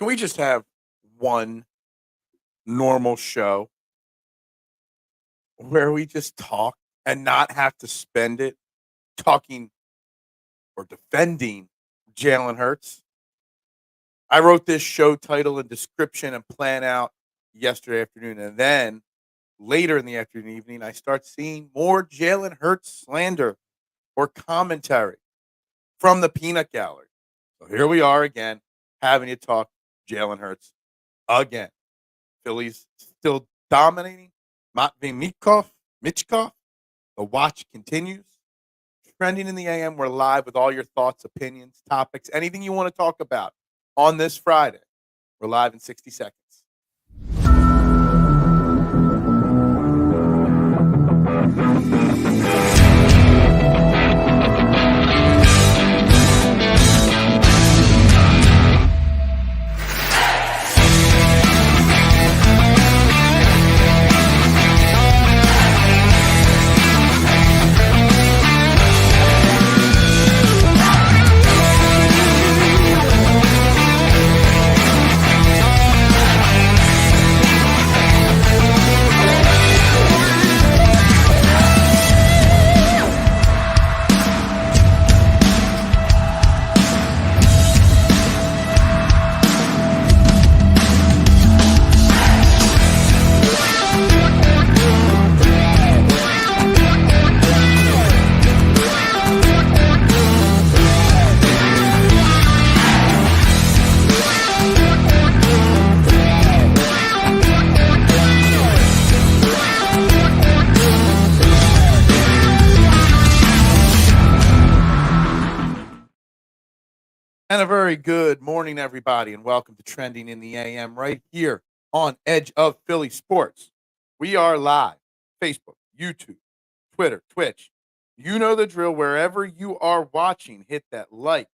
Can we just have one normal show where we just talk and not have to spend it talking or defending Jalen Hurts? I wrote this show title and description and plan out yesterday afternoon. And then later in the afternoon, evening, I start seeing more Jalen Hurts slander or commentary from the peanut gallery. So here we are again, having to talk Jalen Hurts again. Phillies still dominating. Matvei Michkov. The watch continues. Trending in the AM. We're live with all your thoughts, opinions, topics, anything you want to talk about on this Friday. We're live in 60 seconds. And a very good morning, everybody, and welcome to Trending in the AM right here on Edge of Philly Sports. We are live, Facebook, YouTube, Twitter, Twitch. You know the drill. Wherever you are watching, hit that like,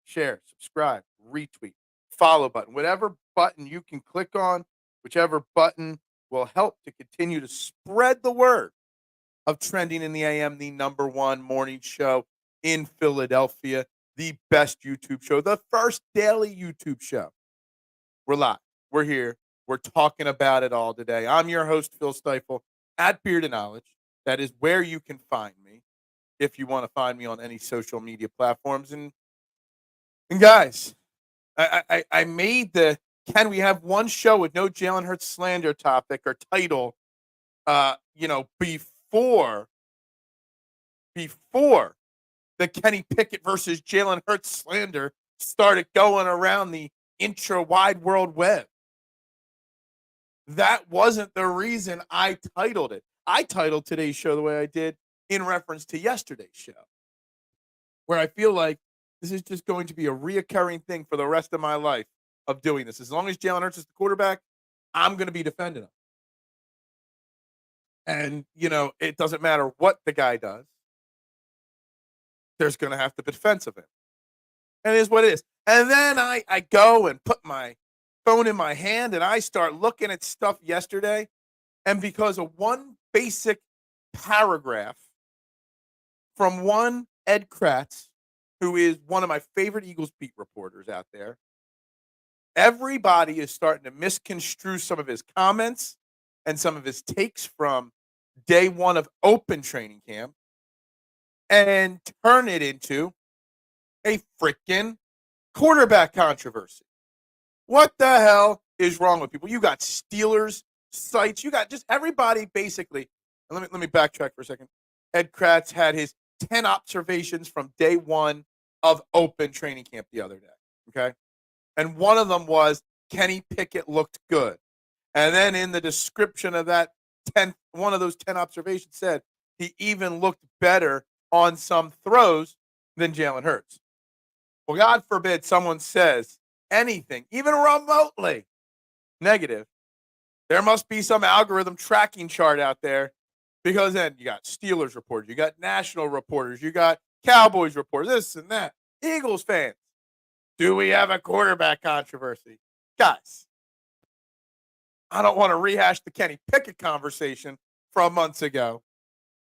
share, subscribe, retweet, follow button. Whatever button you can click on, whichever button will help to continue to spread the word of Trending in the AM, the number one morning show in Philadelphia. The best YouTube show, the first daily YouTube show. We're live. We're here. We're talking about it all today. I'm your host, Phil Stiefel, at Beard and Knowledge. That is where you can find me if you want to find me on any social media platforms. And guys, I made the can we have one show with no Jalen Hurts slander topic or title, before the Kenny Pickett versus Jalen Hurts slander started going around the intra-wide world web. That wasn't the reason I titled it. I titled today's show the way I did in reference to yesterday's show, where I feel like this is just going to be a reoccurring thing for the rest of my life of doing this. As long as Jalen Hurts is the quarterback, I'm going to be defending him. And, it doesn't matter what the guy does. There's going to have to be defense of him. And it is what it is. And then I go and put my phone in my hand and I start looking at stuff yesterday. And because of one basic paragraph from one Ed Kratz, who is one of my favorite Eagles beat reporters out there, everybody is starting to misconstrue some of his comments and some of his takes from day one of open training camp and turn it into a freaking quarterback controversy. What the hell is wrong with people? You got Steelers sites. You got just everybody basically. Let me backtrack for a second. Ed Kratz had his 10 observations from day one of open training camp the other day. Okay. And one of them was Kenny Pickett looked good. And then in the description of that one of those 10 observations said he even looked better on some throws than Jalen Hurts. Well, God forbid someone says anything, even remotely negative. There must be some algorithm tracking chart out there, because then you got Steelers reporters, you got national reporters, you got Cowboys reporters, this and that, Eagles fans. Do we have a quarterback controversy? Guys, I don't want to rehash the Kenny Pickett conversation from months ago,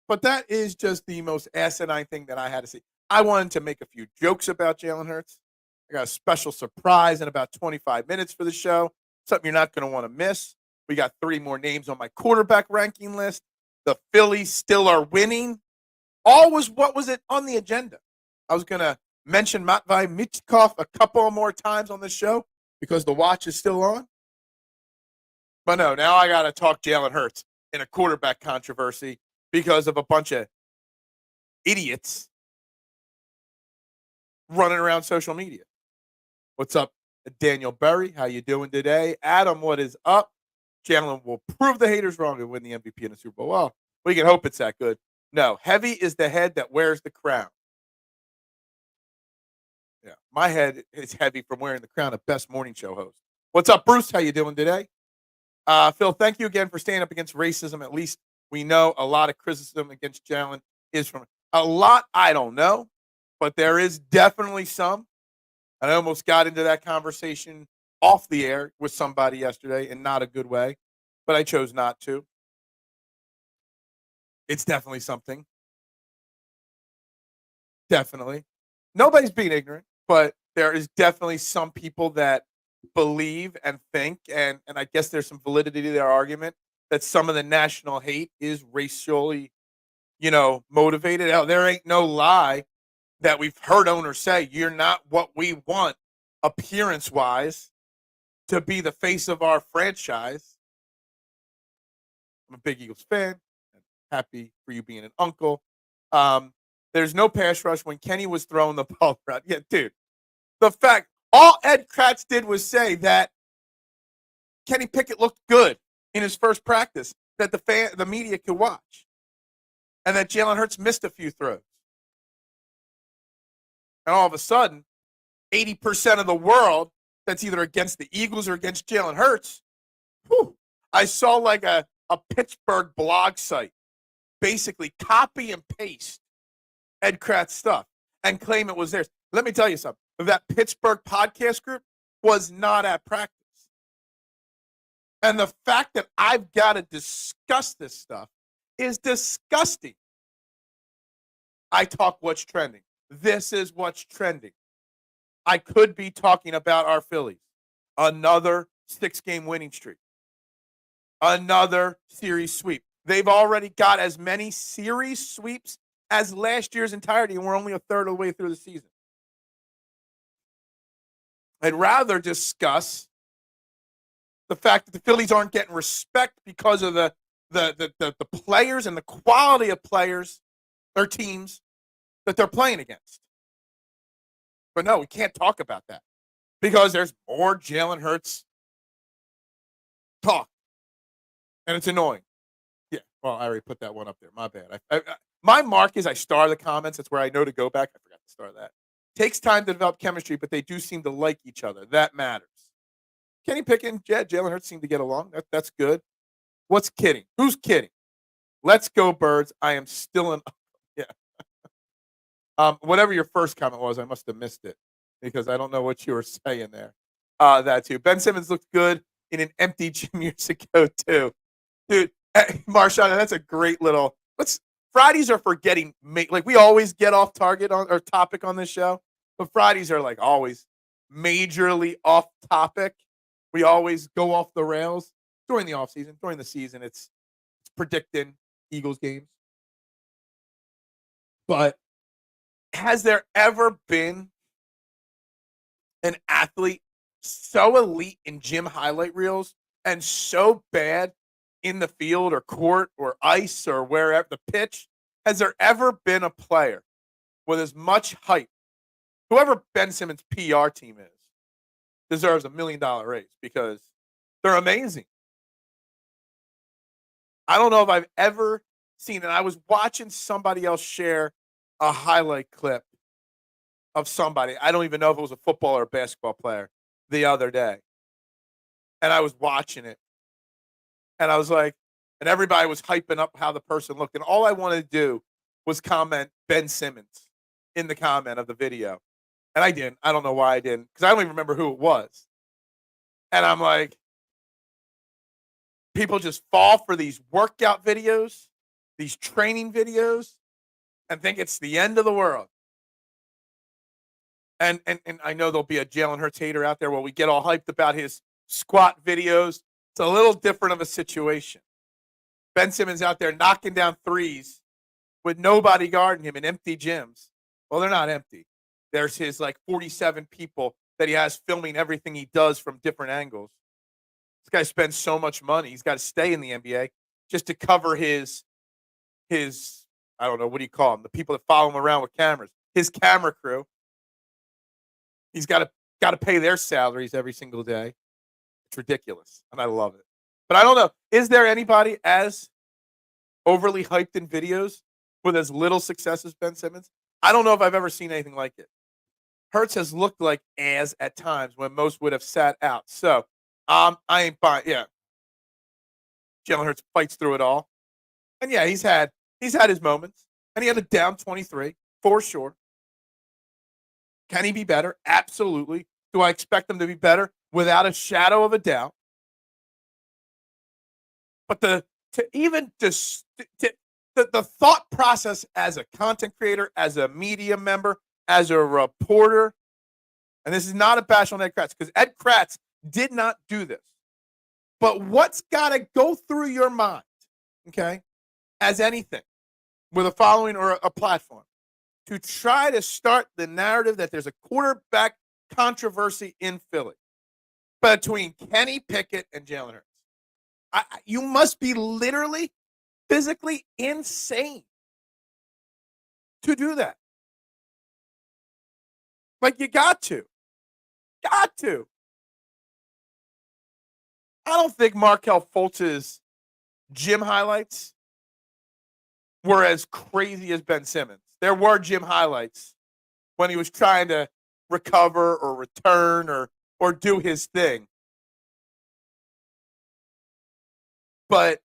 but that is just the most asinine thing that I had to see. I wanted to make a few jokes about Jalen Hurts. I got a special surprise in about 25 minutes for the show. Something you're not going to want to miss. We got 3 more names on my quarterback ranking list. The Phillies still are winning. What was it on the agenda? I was going to mention Matvei Michkov a couple more times on the show because the watch is still on. But no, now I got to talk Jalen Hurts in a quarterback controversy because of a bunch of idiots running around social media. What's up, Daniel Berry? How you doing today? Adam, what is up? Jalen will prove the haters wrong and win the MVP in the Super Bowl. Well, we can hope it's that good. No, heavy is the head that wears the crown. Yeah, my head is heavy from wearing the crown of best morning show host. What's up, Bruce? How you doing today? Phil, thank you again for standing up against racism. At least we know a lot of criticism against Jalen is from a lot. I don't know, but there is definitely some. And I almost got into that conversation off the air with somebody yesterday in not a good way, but I chose not to. It's definitely something. Definitely. Nobody's being ignorant, but there is definitely some people that believe and think, and I guess there's some validity to their argument that some of the national hate is racially, motivated. Now, there ain't no lie that we've heard owners say, you're not what we want appearance-wise to be the face of our franchise. I'm a big Eagles fan. Happy for you being an uncle. There's no pass rush when Kenny was throwing the ball around. Yeah, dude. The fact, all Ed Kratz did was say that Kenny Pickett looked good in his first practice that the media could watch. And that Jalen Hurts missed a few throws. And all of a sudden, 80% of the world that's either against the Eagles or against Jalen Hurts. Whew, I saw like a Pittsburgh blog site basically copy and paste Ed Kratz stuff and claim it was theirs. Let me tell you something. That Pittsburgh podcast group was not at practice. And the fact that I've got to discuss this stuff is disgusting. I talk what's trending. This is what's trending. I could be talking about our Phillies. Another 6-game winning streak. Another series sweep. They've already got as many series sweeps as last year's entirety, and we're only a third of the way through the season. I'd rather discuss the fact that the Phillies aren't getting respect because of the players and the quality of players, their teams, that they're playing against. But no, we can't talk about that because there's more Jalen Hurts talk, and it's annoying. Yeah, well, I already put that one up there. My bad. My mark is I star the comments. That's where I know to go back. I forgot to star that. Takes time to develop chemistry, but they do seem to like each other. That matters. Kenny Pickett and Jalen Hurts seem to get along. That's good. What's kidding? Who's kidding? Let's go, Birds. I am still in. Yeah. Whatever your first comment was, I must have missed it because I don't know what you were saying there. That too. Ben Simmons looked good in an empty gym years ago too, dude. Marshawn, that's a great little. Fridays are for getting like we always get off target on or topic on this show, but Fridays are like always majorly off topic. We always go off the rails during the offseason. During the season, it's predicting Eagles games. But has there ever been an athlete so elite in gym highlight reels and so bad in the field or court or ice or wherever the pitch? Has there ever been a player with as much hype? Whoever Ben Simmons' PR team is deserves $1 million raise because they're amazing. I don't know if I've ever seen, and I was watching somebody else share a highlight clip of somebody. I don't even know if it was a football or a basketball player the other day. And I was watching it. And I was like, and everybody was hyping up how the person looked. And all I wanted to do was comment Ben Simmons in the comment of the video. And I didn't. I don't know why I didn't, because I don't even remember who it was. And I'm like, people just fall for these workout videos, these training videos, and think it's the end of the world. And I know there'll be a Jalen Hurts hater out there where we get all hyped about his squat videos. It's a little different of a situation. Ben Simmons out there knocking down threes with nobody guarding him in empty gyms. Well, they're not empty. There's his 47 people that he has filming everything he does from different angles. This guy spends so much money. He's got to stay in the NBA just to cover his I don't know, what do you call them? The people that follow him around with cameras. His camera crew. He's got to pay their salaries every single day. It's ridiculous, and I love it. But I don't know. Is there anybody as overly hyped in videos with as little success as Ben Simmons? I don't know if I've ever seen anything like it. Hurts has looked like as at times when most would have sat out. So I ain't buying. Yeah, Jalen Hurts fights through it all, and yeah, he's had his moments, and he had a down 23 for sure. Can he be better? Absolutely. Do I expect him to be better? Without a shadow of a doubt. But the thought process as a content creator, as a media member, as a reporter, and this is not a bash on Ed Kratz, because Ed Kratz did not do this. But what's got to go through your mind, okay, as anything, with a following or a platform, to try to start the narrative that there's a quarterback controversy in Philly between Kenny Pickett and Jalen Hurts. You must be literally, physically insane to do that. You got to. Got to. I don't think Markelle Fultz's gym highlights were as crazy as Ben Simmons. There were gym highlights when he was trying to recover or return or do his thing. But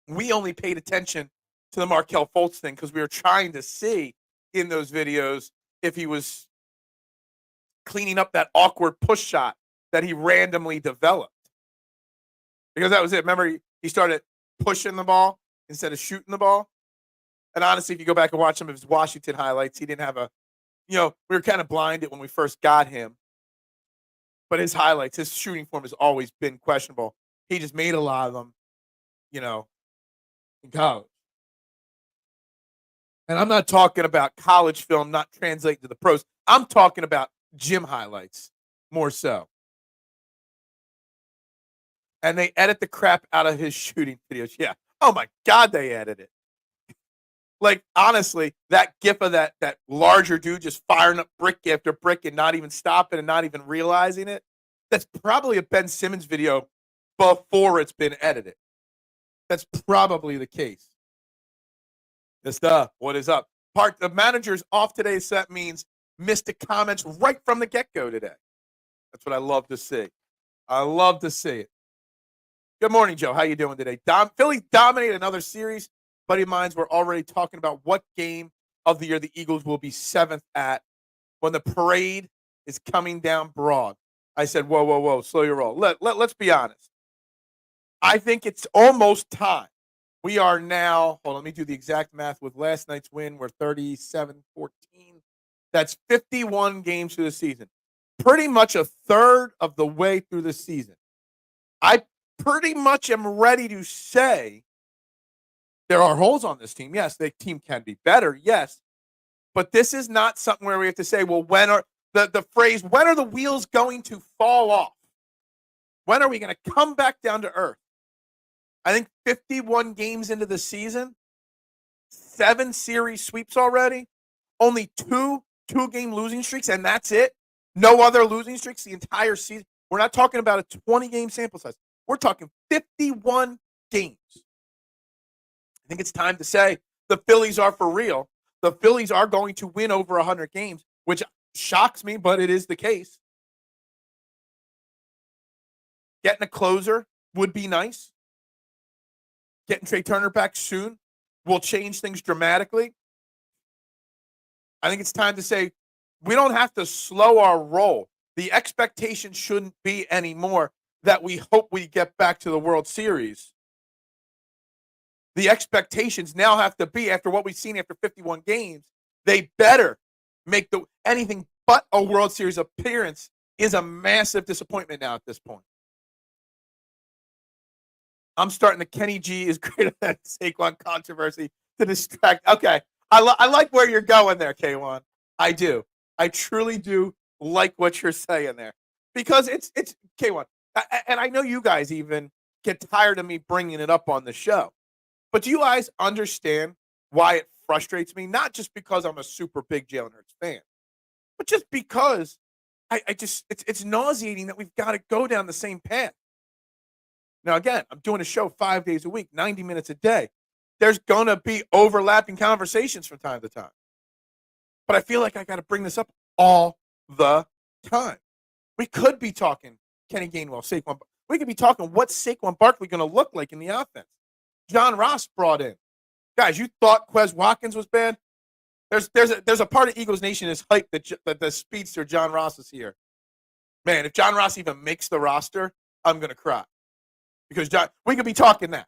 we only paid attention to the Markelle Fultz thing because we were trying to see in those videos if he was cleaning up that awkward push shot that he randomly developed. Because that was it. Remember, he started pushing the ball instead of shooting the ball. And honestly, if you go back and watch some of his Washington highlights, he didn't have we were kind of blinded when we first got him. But his highlights, his shooting form has always been questionable. He just made a lot of them, in college. And I'm not talking about college film not translating to the pros. I'm talking about gym highlights more so. And they edit the crap out of his shooting videos. Yeah. Oh, my God, they edit it. Honestly, that gif of that larger dude just firing up brick after brick and not even stopping and not even realizing it, that's probably a Ben Simmons video before it's been edited. That's probably the case. What is up? The manager's off today's set means missed the comments right from the get-go today. That's what I love to see. I love to see it. Good morning, Joe. How you doing today? Philly dominated another series. Buddy of mine's were already talking about what game of the year the Eagles will be 7th at when the parade is coming down Broad. I said, whoa, slow your roll. Let's be honest. I think it's almost time. We are now, let me do the exact math with last night's win. We're 37-14. That's 51 games through the season. Pretty much a third of the way through the season. I pretty much am ready to say there are holes on this team. Yes, the team can be better. Yes. But this is not something where we have to say, well, when are the phrase, when are the wheels going to fall off? When are we going to come back down to earth? I think 51 games into the season, 7 series sweeps already, only 2 2-game losing streaks, and that's it. No other losing streaks the entire season. We're not talking about a 20-game sample size. We're talking 51 games. I think it's time to say the Phillies are for real. The Phillies are going to win over 100 games, which shocks me, but it is the case. Getting a closer would be nice. Getting Trey Turner back soon will change things dramatically. I think it's time to say we don't have to slow our roll. The expectation shouldn't be anymore that we hope we get back to the World Series. The expectations now have to be, after what we've seen after 51 games, they better make anything but a World Series appearance is a massive disappointment now at this point. I'm starting the Kenny G is greater than Saquon controversy to distract. Okay. I like where you're going there, K1. I do. I truly do like what you're saying there. Because it's K1. And I know you guys even get tired of me bringing it up on the show. But do you guys understand why it frustrates me? Not just because I'm a super big Jalen Hurts fan, but just because I just it's nauseating that we've got to go down the same path. Now, again, I'm doing a show 5 days a week, 90 minutes a day. There's going to be overlapping conversations from time to time. But I feel like I got to bring this up all the time. We could be talking Kenny Gainwell, Saquon. We could be talking what's Saquon Barkley going to look like in the offense. John Ross brought in. Guys, you thought Quez Watkins was bad? There's a part of Eagles Nation is hyped that the speedster John Ross is here. Man, if John Ross even makes the roster, I'm going to cry. Because we could be talking that,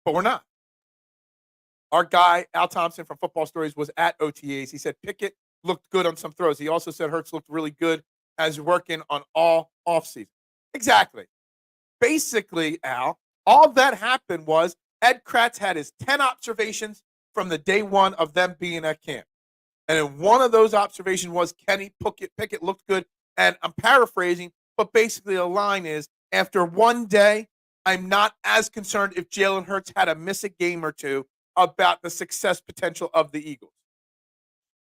but we're not. Our guy, Al Thompson from Football Stories, was at OTAs. He said Pickett looked good on some throws. He also said Hurts looked really good as working on all offseason. Exactly. Basically, Al, all that happened was Ed Kratz had his 10 observations from the day one of them being at camp. And then one of those observations was Kenny Pickett looked good. And I'm paraphrasing, but basically the line is, after one day, I'm not as concerned if Jalen Hurts had to miss a game or two about the success potential of the Eagles.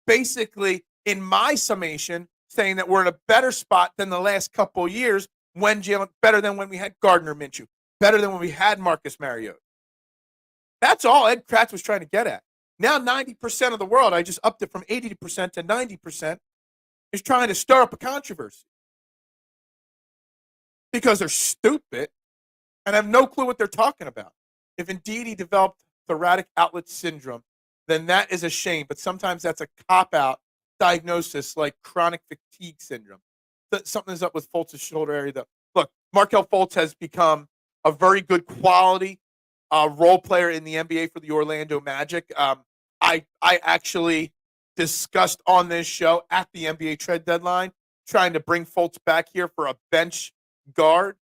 Basically, in my summation, saying that we're in a better spot than the last couple of years when Jalen, better than when we had Gardner Minshew, better than when we had Marcus Mariota. That's all Ed Kratz was trying to get at. Now 90% of the world, I just upped it from 80% to 90%, is trying to stir up a controversy. Because they're stupid and have no clue what they're talking about. If indeed he developed thoracic outlet syndrome, then that is a shame. But sometimes that's a cop-out diagnosis like chronic fatigue syndrome. Something's up with Fultz's shoulder area, though. Look, Markelle Fultz has become a very good quality role player in the NBA for the Orlando Magic. I actually discussed on this show at the NBA trade deadline trying to bring Fultz back here for a bench guard.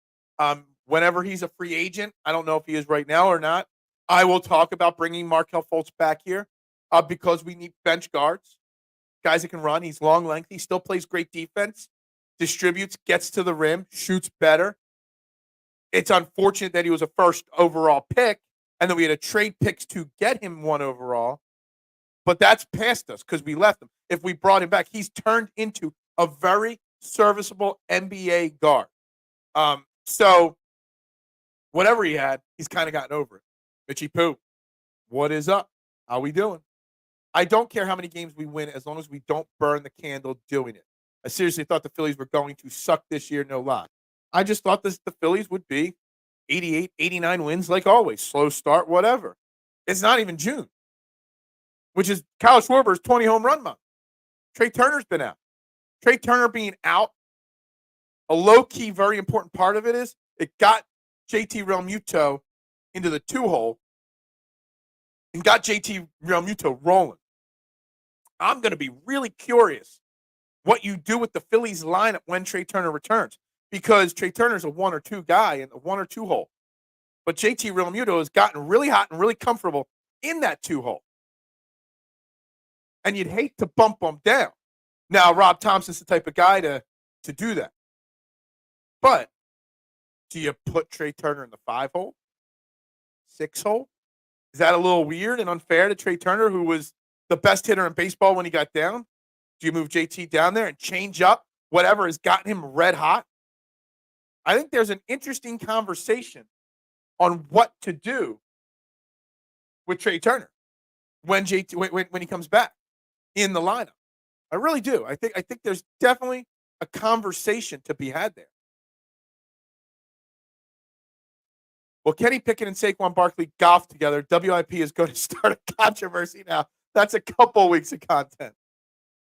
Whenever he's a free agent, I don't know if he is right now or not, I will talk about bringing Markelle Fultz back here because we need bench guards, guys that can run. He's long, lengthy, still plays great defense, distributes, gets to the rim, shoots better. It's unfortunate that he was a first overall pick and that we had to trade picks to get him one overall, but that's past us because we left him. If we brought him back, he's turned into a very serviceable NBA guard. So whatever he had, he's kind of gotten over it. Mitchie Poo, what is up? How we doing? I don't care how many games we win as long as we don't burn the candle doing it. I seriously thought the Phillies were going to suck this year, no lie. I just thought the Phillies would be 88, 89 wins like always. Slow start, whatever. It's not even June, which is Kyle Schwarber's 20 home run month. Trey Turner's been out. Trey Turner being out, a low-key, very important part of it is it got JT Realmuto into the two-hole and got JT Realmuto rolling. I'm going to be really curious what you do with the Phillies lineup when Trey Turner returns because Trey Turner's a one or two guy in the one or two hole. But JT Realmuto has gotten really hot and really comfortable in that two hole. And you'd hate to bump him down. Now, Rob Thompson's the type of guy to do that. But do you put Trey Turner in the 5-hole? 6-hole? Is that a little weird and unfair to Trey Turner, who was the best hitter in baseball when he got down? Do you move JT down there and change up whatever has gotten him red hot? I think there's an interesting conversation on what to do with Trey Turner when he comes back in the lineup. I really do. I think there's definitely a conversation to be had there. Well, Kenny Pickett and Saquon Barkley golf together. WIP is going to start a controversy now. That's a couple weeks of content.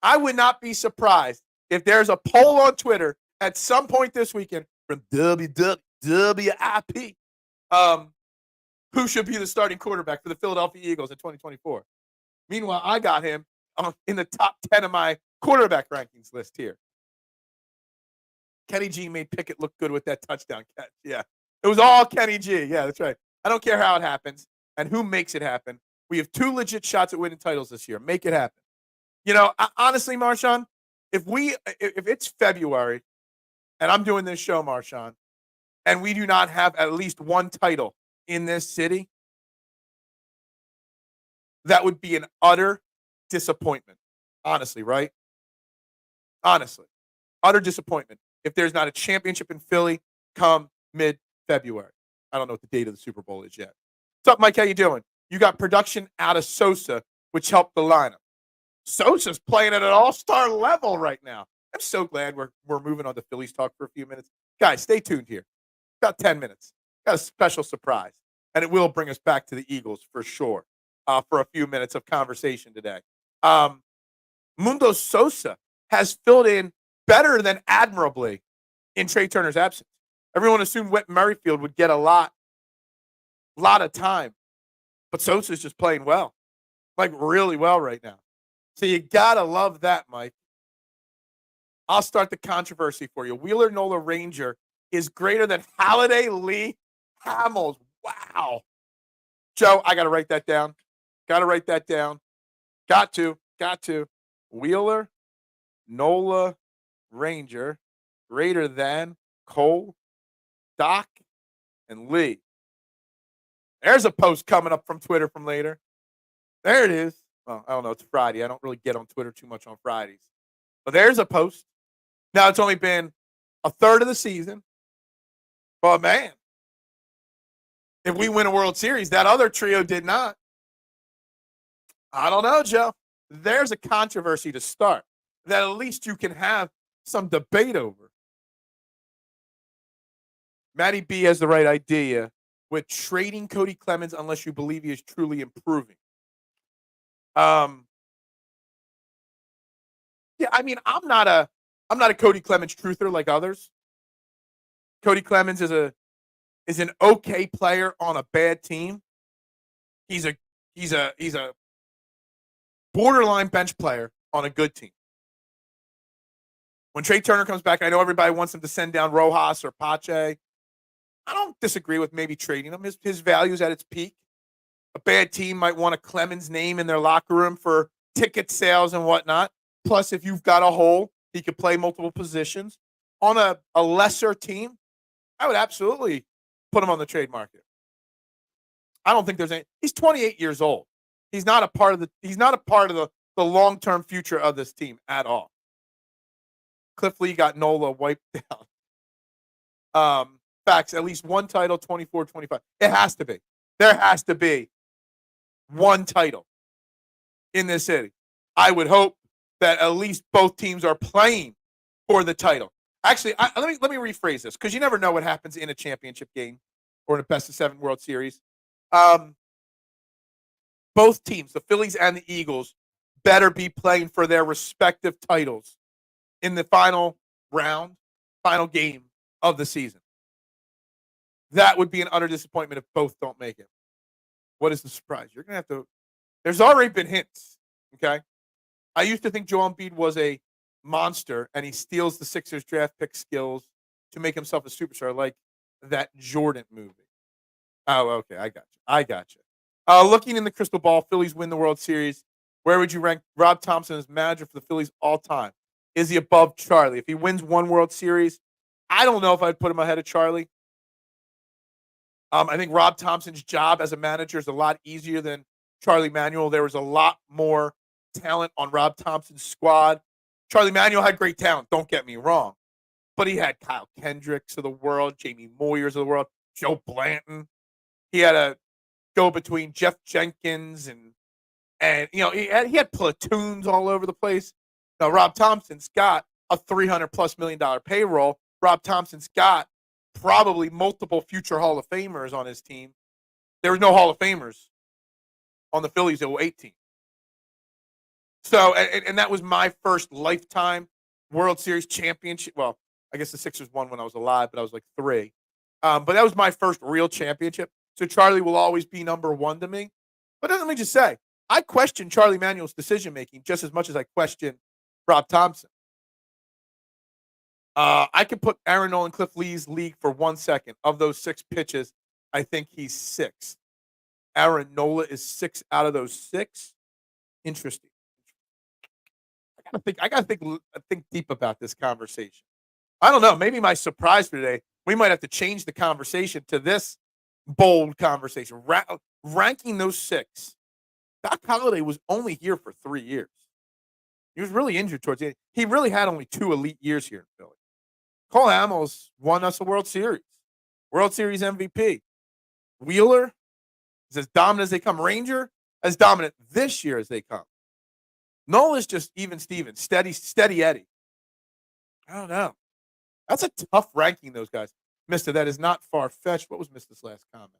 I would not be surprised if there's a poll on Twitter at some point this weekend from WIP who should be the starting quarterback for the Philadelphia Eagles in 2024. Meanwhile, I got him in the top 10 of my quarterback rankings list here. Kenny G made Pickett look good with that touchdown catch. Yeah. It was all Kenny G. Yeah, that's right. I don't care how it happens and who makes it happen. We have 2 legit shots at winning titles this year. Make it happen. Honestly, Marshawn, if it's February and I'm doing this show, Marshawn, and we do not have at least one title in this city, that would be an utter disappointment. Honestly, right? Honestly. Utter disappointment if there's not a championship in Philly come mid-February. I don't know what the date of the Super Bowl is yet. What's up, Mike? How you doing? You got production out of Sosa, which helped the lineup. Sosa's playing at an all-star level right now. I'm so glad we're moving on to Phillies talk for a few minutes. Guys, stay tuned here. About 10 minutes. Got a special surprise, and it will bring us back to the Eagles for sure for a few minutes of conversation today. Mundo Sosa has filled in better than admirably in Trey Turner's absence. Everyone assumed Whit Merrifield would get a lot of time, but Sosa's just playing well, like really well right now. So you got to love that, Mike. I'll start the controversy for you. Wheeler Nola Ranger is greater than Halliday Lee Hamels. Wow. Joe, I got to write that down. Got to. Wheeler Nola Ranger greater than Cole, Doc, and Lee. There's a post coming up from Twitter from later. There it is. Well, I don't know. It's Friday. I don't really get on Twitter too much on Fridays. But there's a post. Now, it's only been a third of the season. But, man, if we win a World Series, that other trio did not. I don't know, Joe. There's a controversy to start that at least you can have some debate over. Matty B has the right idea with trading Cody Clemens unless you believe he is truly improving. Yeah, I mean, I'm not a Cody Clemens truther like others. Cody Clemens is an okay player on a bad team. He's a borderline bench player on a good team. When Trey Turner comes back, I know everybody wants him to send down Rojas or Pache. I don't disagree with maybe trading him. His value is at its peak. A bad team might want a Clemens name in their locker room for ticket sales and whatnot. Plus, if you've got a hole, he could play multiple positions. On a lesser team, I would absolutely put him on the trade market. I don't think there's any. He's 28 years old. He's not a part of the long-term future of this team at all. Cliff Lee got Nola wiped down. Facts, at least one title, 24-25. It has to be. There has to be one title in this city. I would hope that at least both teams are playing for the title. Actually, let me rephrase this because you never know what happens in a championship game or in a best-of-7 World Series. Both teams, the Phillies and the Eagles, better be playing for their respective titles in the final round, final game of the season. That would be an utter disappointment if both don't make it. What is the surprise? You're going to have to – there's already been hints, okay? I used to think Joel Embiid was a monster, and he steals the Sixers draft pick skills to make himself a superstar like that Jordan movie. Oh, okay. I got you. Looking in the crystal ball, Phillies win the World Series. Where would you rank Rob Thompson as manager for the Phillies all time? Is he above Charlie? If he wins one World Series, I don't know if I'd put him ahead of Charlie. I think Rob Thompson's job as a manager is a lot easier than Charlie Manuel. There was a lot more talent on Rob Thompson's squad. Charlie Manuel had great talent, don't get me wrong. But he had Kyle Kendricks of the world, Jamie Moyers of the world, Joe Blanton. He had a go between Jeff Jenkins and he had platoons all over the place. Now Rob Thompson's got a $300+ million payroll. Rob Thompson's got probably multiple future Hall of Famers on his team. There was no Hall of Famers on the Phillies 08 team. So, and that was my first lifetime World Series championship. Well, I guess the Sixers won when I was alive, but I was like 3. But that was my first real championship. So Charlie will always be number one to me. But let me just say, I question Charlie Manuel's decision-making just as much as I question Rob Thompson. I can put Aaron Nolan, Cliff Lee's league for 1 second. Of those 6 pitches, I think he's 6. Aaron Nola is 6 out of those 6. Interesting. I gotta think deep about this conversation. I don't know. Maybe my surprise for today, we might have to change the conversation to this bold conversation. Ranking those 6. Doc Holliday was only here for 3 years. He was really injured towards the end. He really had only 2 elite years here in Philly. Cole Hamels won us a World Series MVP. Wheeler is as dominant as they come. Ranger, as dominant this year as they come. Nola's just even Steven, steady Eddie. I don't know. That's a tough ranking, those guys. Mister, that is not far-fetched. What was Mister's last comment?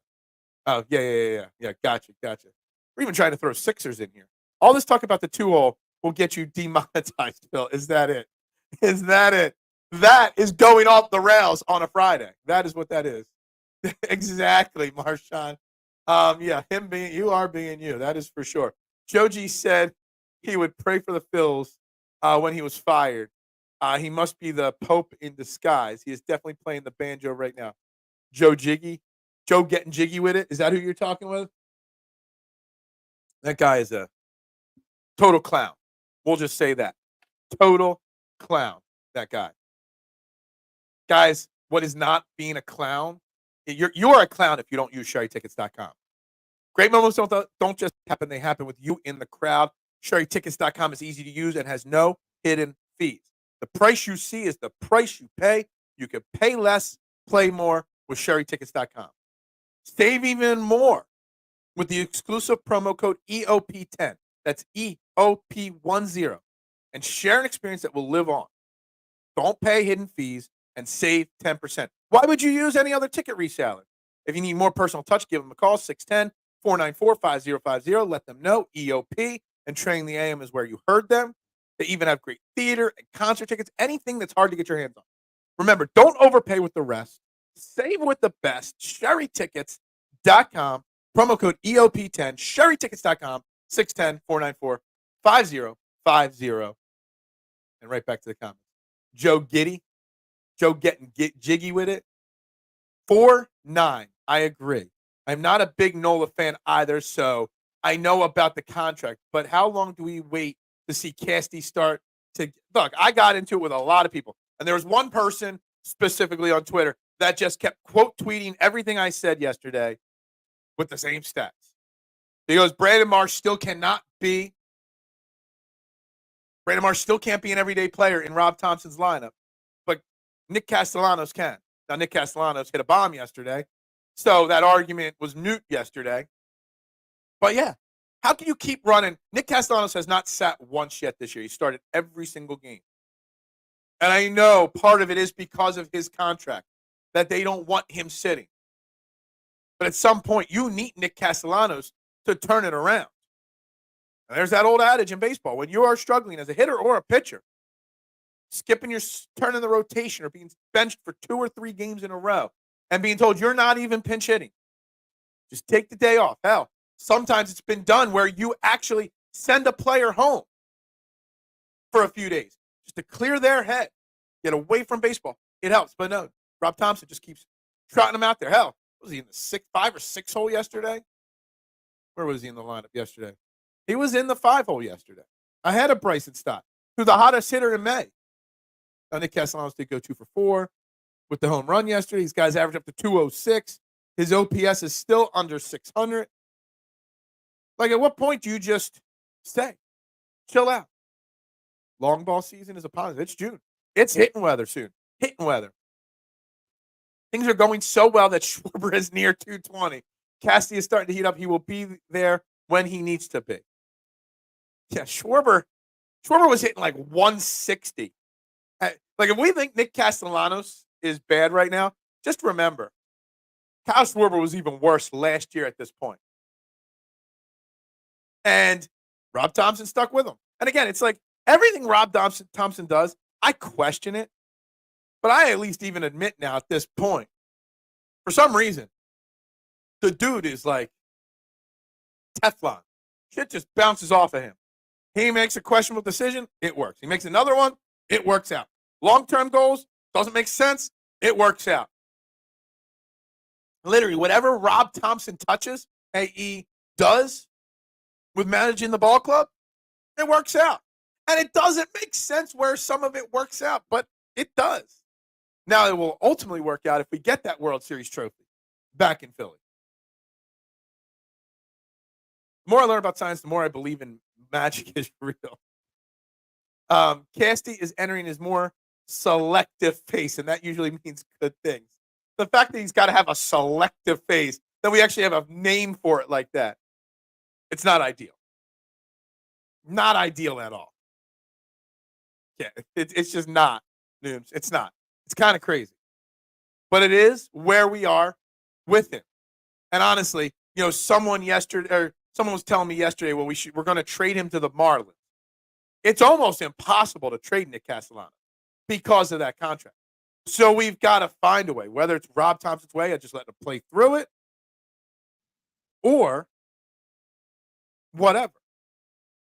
Oh, yeah. Gotcha. We're even trying to throw Sixers in here. All this talk about the 2-hole will get you demonetized, Phil. Is that it? That is going off the rails on a Friday. That is what that is. Exactly, Marshawn. Him being you are being you. That is for sure. Joji said he would pray for the Phils when he was fired. He must be the Pope in disguise. He is definitely playing the banjo right now. Joe getting jiggy with it. Is that who you're talking with? That guy is a total clown. We'll just say that. Total clown, that guy. Guys, what is not being a clown? You're a clown if you don't use SherryTickets.com. Great moments don't just happen. They happen with you in the crowd. SherryTickets.com is easy to use and has no hidden fees. The price you see is the price you pay. You can pay less, play more with SherryTickets.com. Save even more with the exclusive promo code EOP10. That's EOP10. And share an experience that will live on. Don't pay hidden fees and save 10%. Why would you use any other ticket reseller? If you need more personal touch, give them a call, 610-494-5050. Let them know EOP and Training the AM is where you heard them. They even have great theater and concert tickets, anything that's hard to get your hands on. Remember, don't overpay with the rest. Save with the best. SherryTickets.com. Promo code EOP10. SherryTickets.com. 610-494-5050. And right back to the comments. Joe getting jiggy with it. 4-9. I agree. I'm not a big Nola fan either, so I know about the contract. But how long do we wait to see Casty start to look? I got into it with a lot of people, and there was one person specifically on Twitter that just kept quote tweeting everything I said yesterday with the same stats. He goes, Brandon Marsh still can't be an everyday player in Rob Thompson's lineup, but Nick Castellanos can. Now, Nick Castellanos hit a bomb yesterday, so that argument was moot yesterday. But, yeah, how can you keep running? Nick Castellanos has not sat once yet this year. He started every single game. And I know part of it is because of his contract, that they don't want him sitting. But at some point, you need Nick Castellanos to turn it around. And there's that old adage in baseball. When you are struggling as a hitter or a pitcher, skipping your turn in the rotation or being benched for 2 or 3 games in a row and being told you're not even pinch hitting, just take the day off. Hell, sometimes it's been done where you actually send a player home for a few days just to clear their head, get away from baseball. It helps. But no, Rob Thompson just keeps trotting him out there. Hell, was he in the 5 or 6 hole yesterday? Where was he in the lineup yesterday? He was in the 5 hole yesterday. Ahead of Bryce and Stott, who's the hottest hitter in May. Nick Castellanos did go 2 for 4 with the home run yesterday. These guys averaged up to 206. His OPS is still under 600. Like, at what point do you just stay? Chill out. Long ball season is upon us. It's June. It's hitting weather soon. Hitting weather. Things are going so well that Schwarber is near 220. Casty is starting to heat up. He will be there when he needs to be. Yeah, Schwarber was hitting like 160. Like, if we think Nick Castellanos is bad right now, just remember, Kyle Schwarber was even worse last year at this point. And Rob Thompson stuck with him. And again, it's like everything Rob Thompson does, I question it. But I at least even admit now at this point, for some reason, the dude is like Teflon. Shit just bounces off of him. He makes a questionable decision, it works. He makes another one, it works out. Long-term goals, doesn't make sense, it works out. Literally, whatever Rob Thompson touches, AE does with managing the ball club, it works out. And it doesn't make sense where some of it works out, but it does. Now, it will ultimately work out if we get that World Series trophy back in Philly. The more I learn about science, the more I believe in magic is real. Casty is entering his more selective phase, and that usually means good things. The fact that he's got to have a selective phase, that we actually have a name for it like that, it's not ideal. Not ideal at all. Yeah, it's just not, Noobs. It's not. It's kind of crazy. But it is where we are with him. And honestly, someone was telling me yesterday, well, we're going to trade him to the Marlins. It's almost impossible to trade Nick Castellano because of that contract. So we've got to find a way, whether it's Rob Thompson's way, I just let him play through it, or whatever.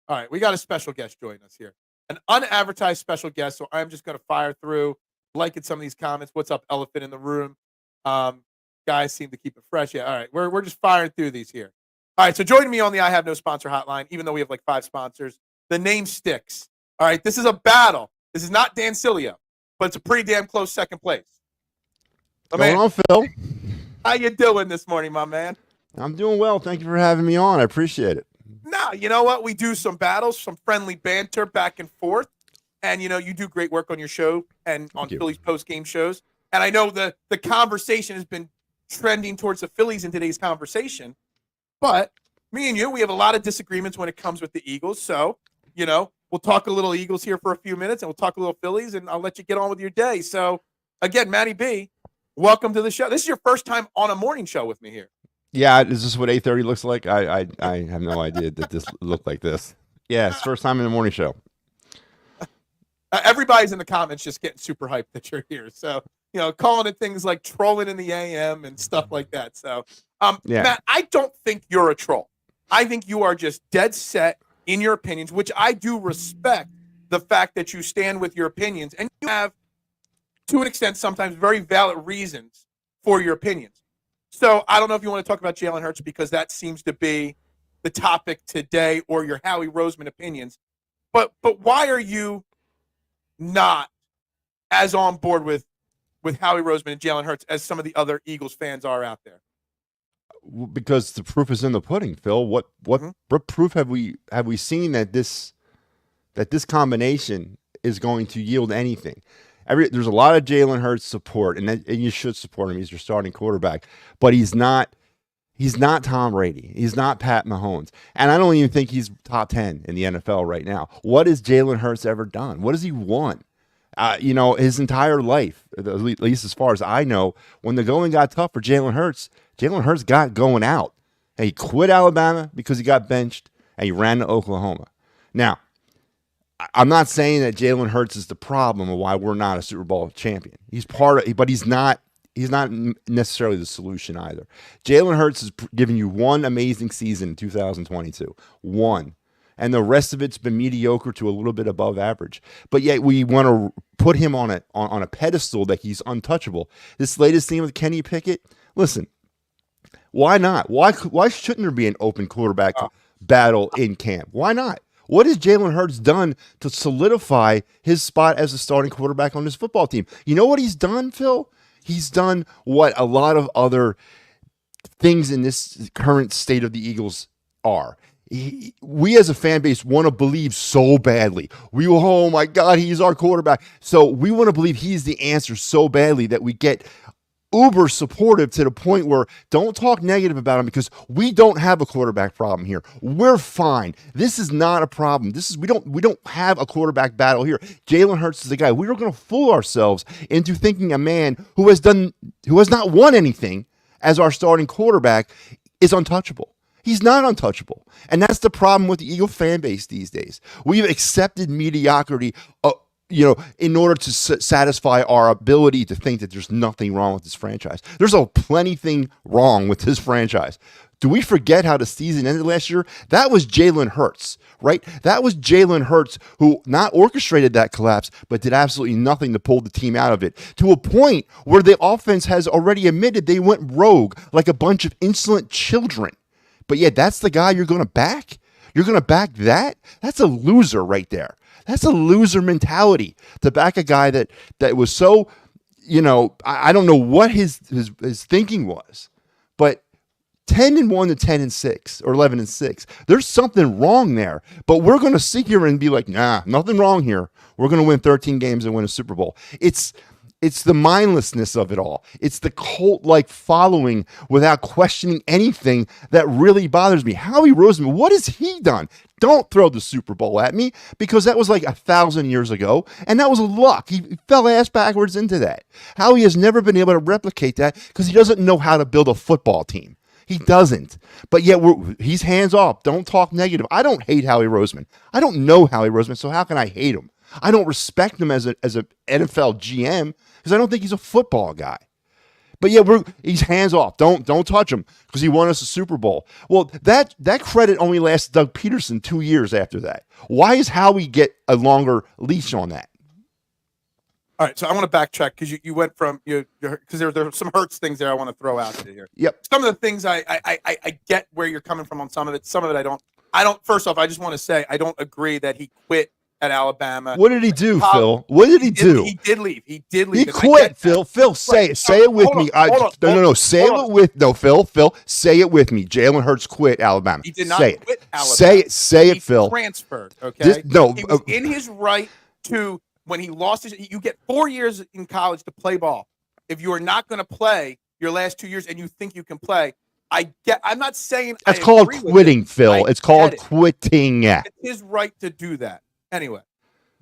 All right, we got a special guest joining us here. An unadvertised special guest, so I'm just going to fire through, liking some of these comments. What's up, elephant in the room? Guys seem to keep it fresh. Yeah, all right, we're just firing through these here. All right, so joining me on the I Have No Sponsor hotline, even though we have like 5 sponsors, the name sticks. All right, this is a battle. This is not Dan Cilio, but it's a pretty damn close second place. Going on, Phil? How you doing this morning, my man? I'm doing well. Thank you for having me on. I appreciate it. No, you know what? We do some battles, some friendly banter back and forth. And, you do great work on your show and on Phillies post-game shows. And I know the conversation has been trending towards the Phillies in today's conversation. But me and you, we have a lot of disagreements when it comes with the Eagles. So, we'll talk a little Eagles here for a few minutes, and we'll talk a little Phillies, and I'll let you get on with your day. So, again, Matty B, welcome to the show. This is your first time on a morning show with me here. Yeah, is this what 8:30 looks like? I have no idea that this looked like this. Yeah, it's first time in the morning show. Everybody's in the comments just getting super hyped that you're here. So, calling it things like trolling in the AM and stuff like that. So, Matt, I don't think you're a troll. I think you are just dead set in your opinions, which I do respect the fact that you stand with your opinions. And you have, to an extent, sometimes very valid reasons for your opinions. So I don't know if you want to talk about Jalen Hurts because that seems to be the topic today, or your Howie Roseman opinions. But why are you not as on board with Howie Roseman and Jalen Hurts as some of the other Eagles fans are out there? Because the proof is in the pudding, Phil. What proof have we seen that this combination is going to yield anything? There's a lot of Jalen Hurts support, and you should support him. He's your starting quarterback, but he's not Tom Brady. He's not Pat Mahomes, and I don't even think he's top 10 in the NFL right now. What has Jalen Hurts ever done? What has he won? His entire life, at least as far as I know, when the going got tough for Jalen Hurts got going out. And he quit Alabama because he got benched, and he ran to Oklahoma. Now, I'm not saying that Jalen Hurts is the problem of why we're not a Super Bowl champion. He's part of it, but he's not necessarily the solution either. Jalen Hurts has given you one amazing season in 2022. One. And the rest of it's been mediocre to a little bit above average. But yet we want to put him on a pedestal that he's untouchable. This latest thing with Kenny Pickett, listen, why not? Why shouldn't there be an open quarterback battle in camp? Why not? What has Jalen Hurts done to solidify his spot as a starting quarterback on this football team? You know what he's done, Phil? He's done what a lot of other things in this current state of the Eagles are. We as a fan base want to believe so badly. Oh my God, he's our quarterback. So we want to believe he's the answer so badly that we get uber supportive to the point where don't talk negative about him because we don't have a quarterback problem here. We're fine. This is not a problem. We don't have a quarterback battle here. Jalen Hurts is the guy. We are going to fool ourselves into thinking a man who has not won anything as our starting quarterback is untouchable. He's not untouchable. And that's the problem with the Eagle fan base these days. We've accepted mediocrity in order to satisfy our ability to think that there's nothing wrong with this franchise. There's a plenty thing wrong with this franchise. Do we forget how the season ended last year? That was Jalen Hurts, right? That was Jalen Hurts who not orchestrated that collapse, but did absolutely nothing to pull the team out of it, to a point where the offense has already admitted they went rogue like a bunch of insolent children. But yet that's the guy you're going to back? You're going to back that? That's a loser right there. That's a loser mentality to back a guy that was so, I don't know what his thinking was, but 10-1 to 10-6 or 11-6. There's something wrong there, but we're going to sit here and be like, nah, nothing wrong here. We're going to win 13 games and win a Super Bowl. It's the mindlessness of it all. It's the cult-like following without questioning anything that really bothers me. Howie Roseman, what has he done? Don't throw the Super Bowl at me, because that was like 1,000 years ago, and that was luck. He fell ass backwards into that. Howie has never been able to replicate that because he doesn't know how to build a football team. He doesn't. But yet he's hands off. Don't talk negative. I don't hate Howie Roseman. I don't know Howie Roseman, so how can I hate him? I don't respect him as a NFL GM because I don't think he's a football guy. But yeah, he's hands off. Don't touch him because he won us a Super Bowl. Well, that credit only lasts Doug Peterson 2 years after that. Why is Howie get a longer leash on that? All right, so I want to backtrack because you went from because there are some Hurts things there I want to throw out to here. Yep. Some of the things I get where you're coming from on some of it. Some of it I don't. First off, I just want to say I don't agree that he quit at Alabama. What did he do, Phil? What did he do? He did leave. He He quit, Phil. Phil, say it. Say it with me. No. Say it with Phil. Phil, say it with me. Jalen Hurts quit Alabama. He did not quit Alabama. Say it, Phil. He transferred. Okay. He was in his right to, when he lost his. You get 4 years in college to play ball. If you are not going to play your last 2 years and you think you can play, I'm not saying that's called quitting, Phil. It's called quitting. It's his right to do that. Anyway,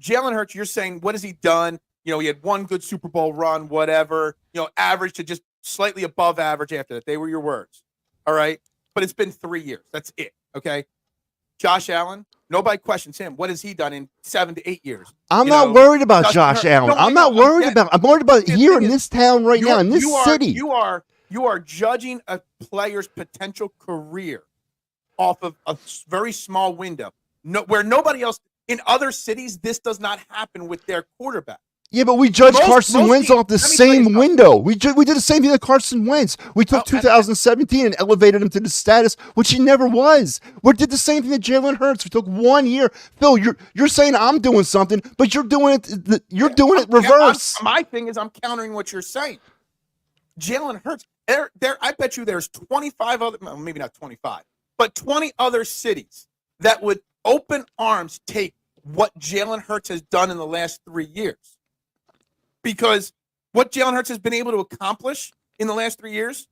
Jalen Hurts, you're saying, what has he done? He had one good Super Bowl run, whatever, average to just slightly above average after that. They were your words. All right. But it's been 3 years. That's it. Okay. Josh Allen, nobody questions him. What has he done in 7 to 8 years? I'm not worried about Josh Allen. I'm worried about here in this town right now, in this city. You are judging a player's potential career off of a very small window. Where nobody else. In other cities, this does not happen with their quarterback. Yeah, but we judged Carson Wentz off the same window. We did the same thing to Carson Wentz. We took 2017 and elevated him to the status which he never was. We did the same thing to Jalen Hurts. We took 1 year. Phil, you're saying I'm doing something, but you're doing it. You're doing it reverse. My thing is, I'm countering what you're saying. Jalen Hurts. I bet you there's 25 other, well, maybe not 25, but 20 other cities that would open arms take what Jalen Hurts has done in the last 3 years. Because what Jalen Hurts has been able to accomplish in the last 3 years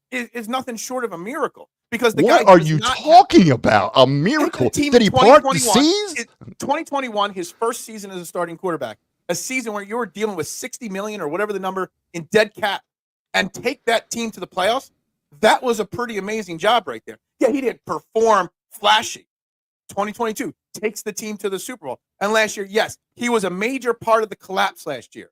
is nothing short of a miracle. Because what are you talking about? A miracle? Did he part the seas? 2021, his first season as a starting quarterback, a season where you were dealing with $60 million or whatever the number in dead cap, and take that team to the playoffs. That was a pretty amazing job right there. Yeah, he didn't perform flashy. 2022 takes the team to the Super Bowl. And last year, yes, he was a major part of the collapse last year.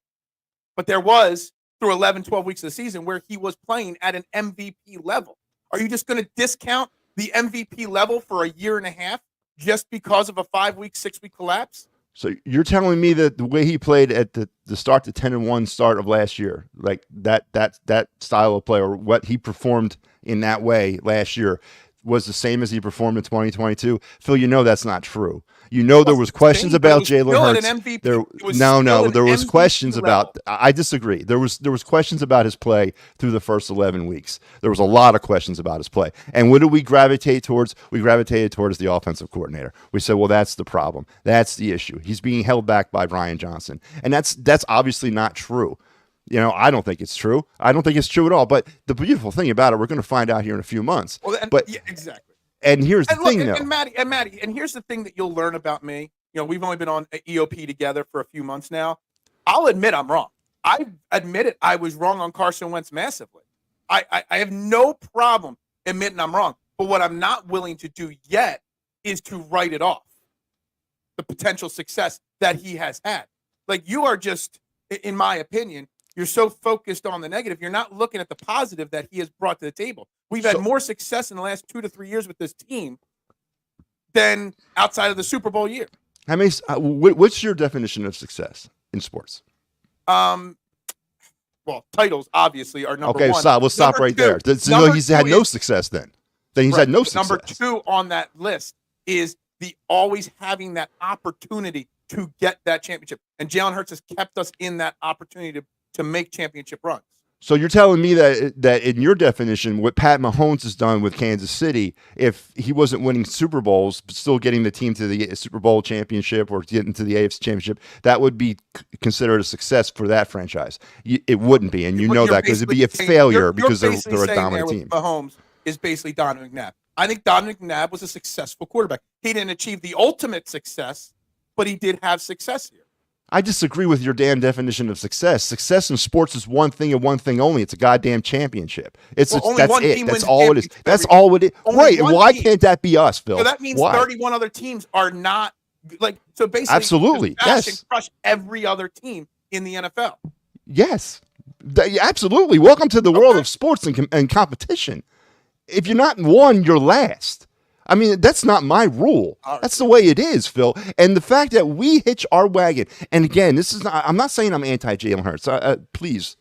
But there was, through 11, 12 weeks of the season, where he was playing at an MVP level. Are you just going to discount the MVP level for a year and a half just because of a 5-week, 6-week collapse? So you're telling me that the way he played at the start, the 10-1 start of last year, like that style of play, or what he performed in that way last year, was the same as he performed in 2022? Phil, that's not true. There was questions about Jalen Hurts. There was questions about. I disagree. There was questions about his play through the first 11 weeks. There was a lot of questions about his play. And what did we gravitate towards? We gravitated towards the offensive coordinator. We said, well, that's the problem. That's the issue. He's being held back by Brian Johnson, and that's obviously not true. I don't think it's true. I don't think it's true at all. But the beautiful thing about it, we're going to find out here in a few months. Well, yeah, exactly. And here's the thing, though. And Maddie, and here's the thing that you'll learn about me. We've only been on EOP together for a few months now. I'll admit I'm wrong. I admit it. I was wrong on Carson Wentz massively. I have no problem admitting I'm wrong. But what I'm not willing to do yet is to write it off, the potential success that he has had. Like, you are just, in my opinion, you're so focused on the negative, you're not looking at the positive that he has brought to the table. We've had more success in the last 2 to 3 years with this team than outside of the Super Bowl year. How many? What's your definition of success in sports? Well, titles obviously are number one. Okay, we'll stop right there. He's had no success then. He's had no success. Number 2 on that list is the always having that opportunity to get that championship. And Jalen Hurts has kept us in that opportunity to make championship runs. So you're telling me that in your definition, what Pat Mahomes has done with Kansas City, if he wasn't winning Super Bowls, but still getting the team to the Super Bowl championship or getting to the AFC championship, that would be considered a success for that franchise. It wouldn't be, and you know that because it'd be a failure because they're a dominant team. Mahomes is basically Donovan McNabb. I think Donovan McNabb was a successful quarterback. He didn't achieve the ultimate success, but he did have success here. I disagree with your damn definition of success. Success in sports is one thing and one thing only. It's a goddamn championship. That's it. That's all it is. That's all it is. Right. Why can't that be us, Phil? So that means 31 other teams are not so basically. Absolutely. Yes. Crush every other team in the NFL. Yes. Absolutely. Welcome to the world of sports and competition. If you're not in one, you're last. I mean, that's not my rule. That's the way it is, Phil. And the fact that we hitch our wagon, and again, I'm not saying I'm anti-Jalen Hurts. Please.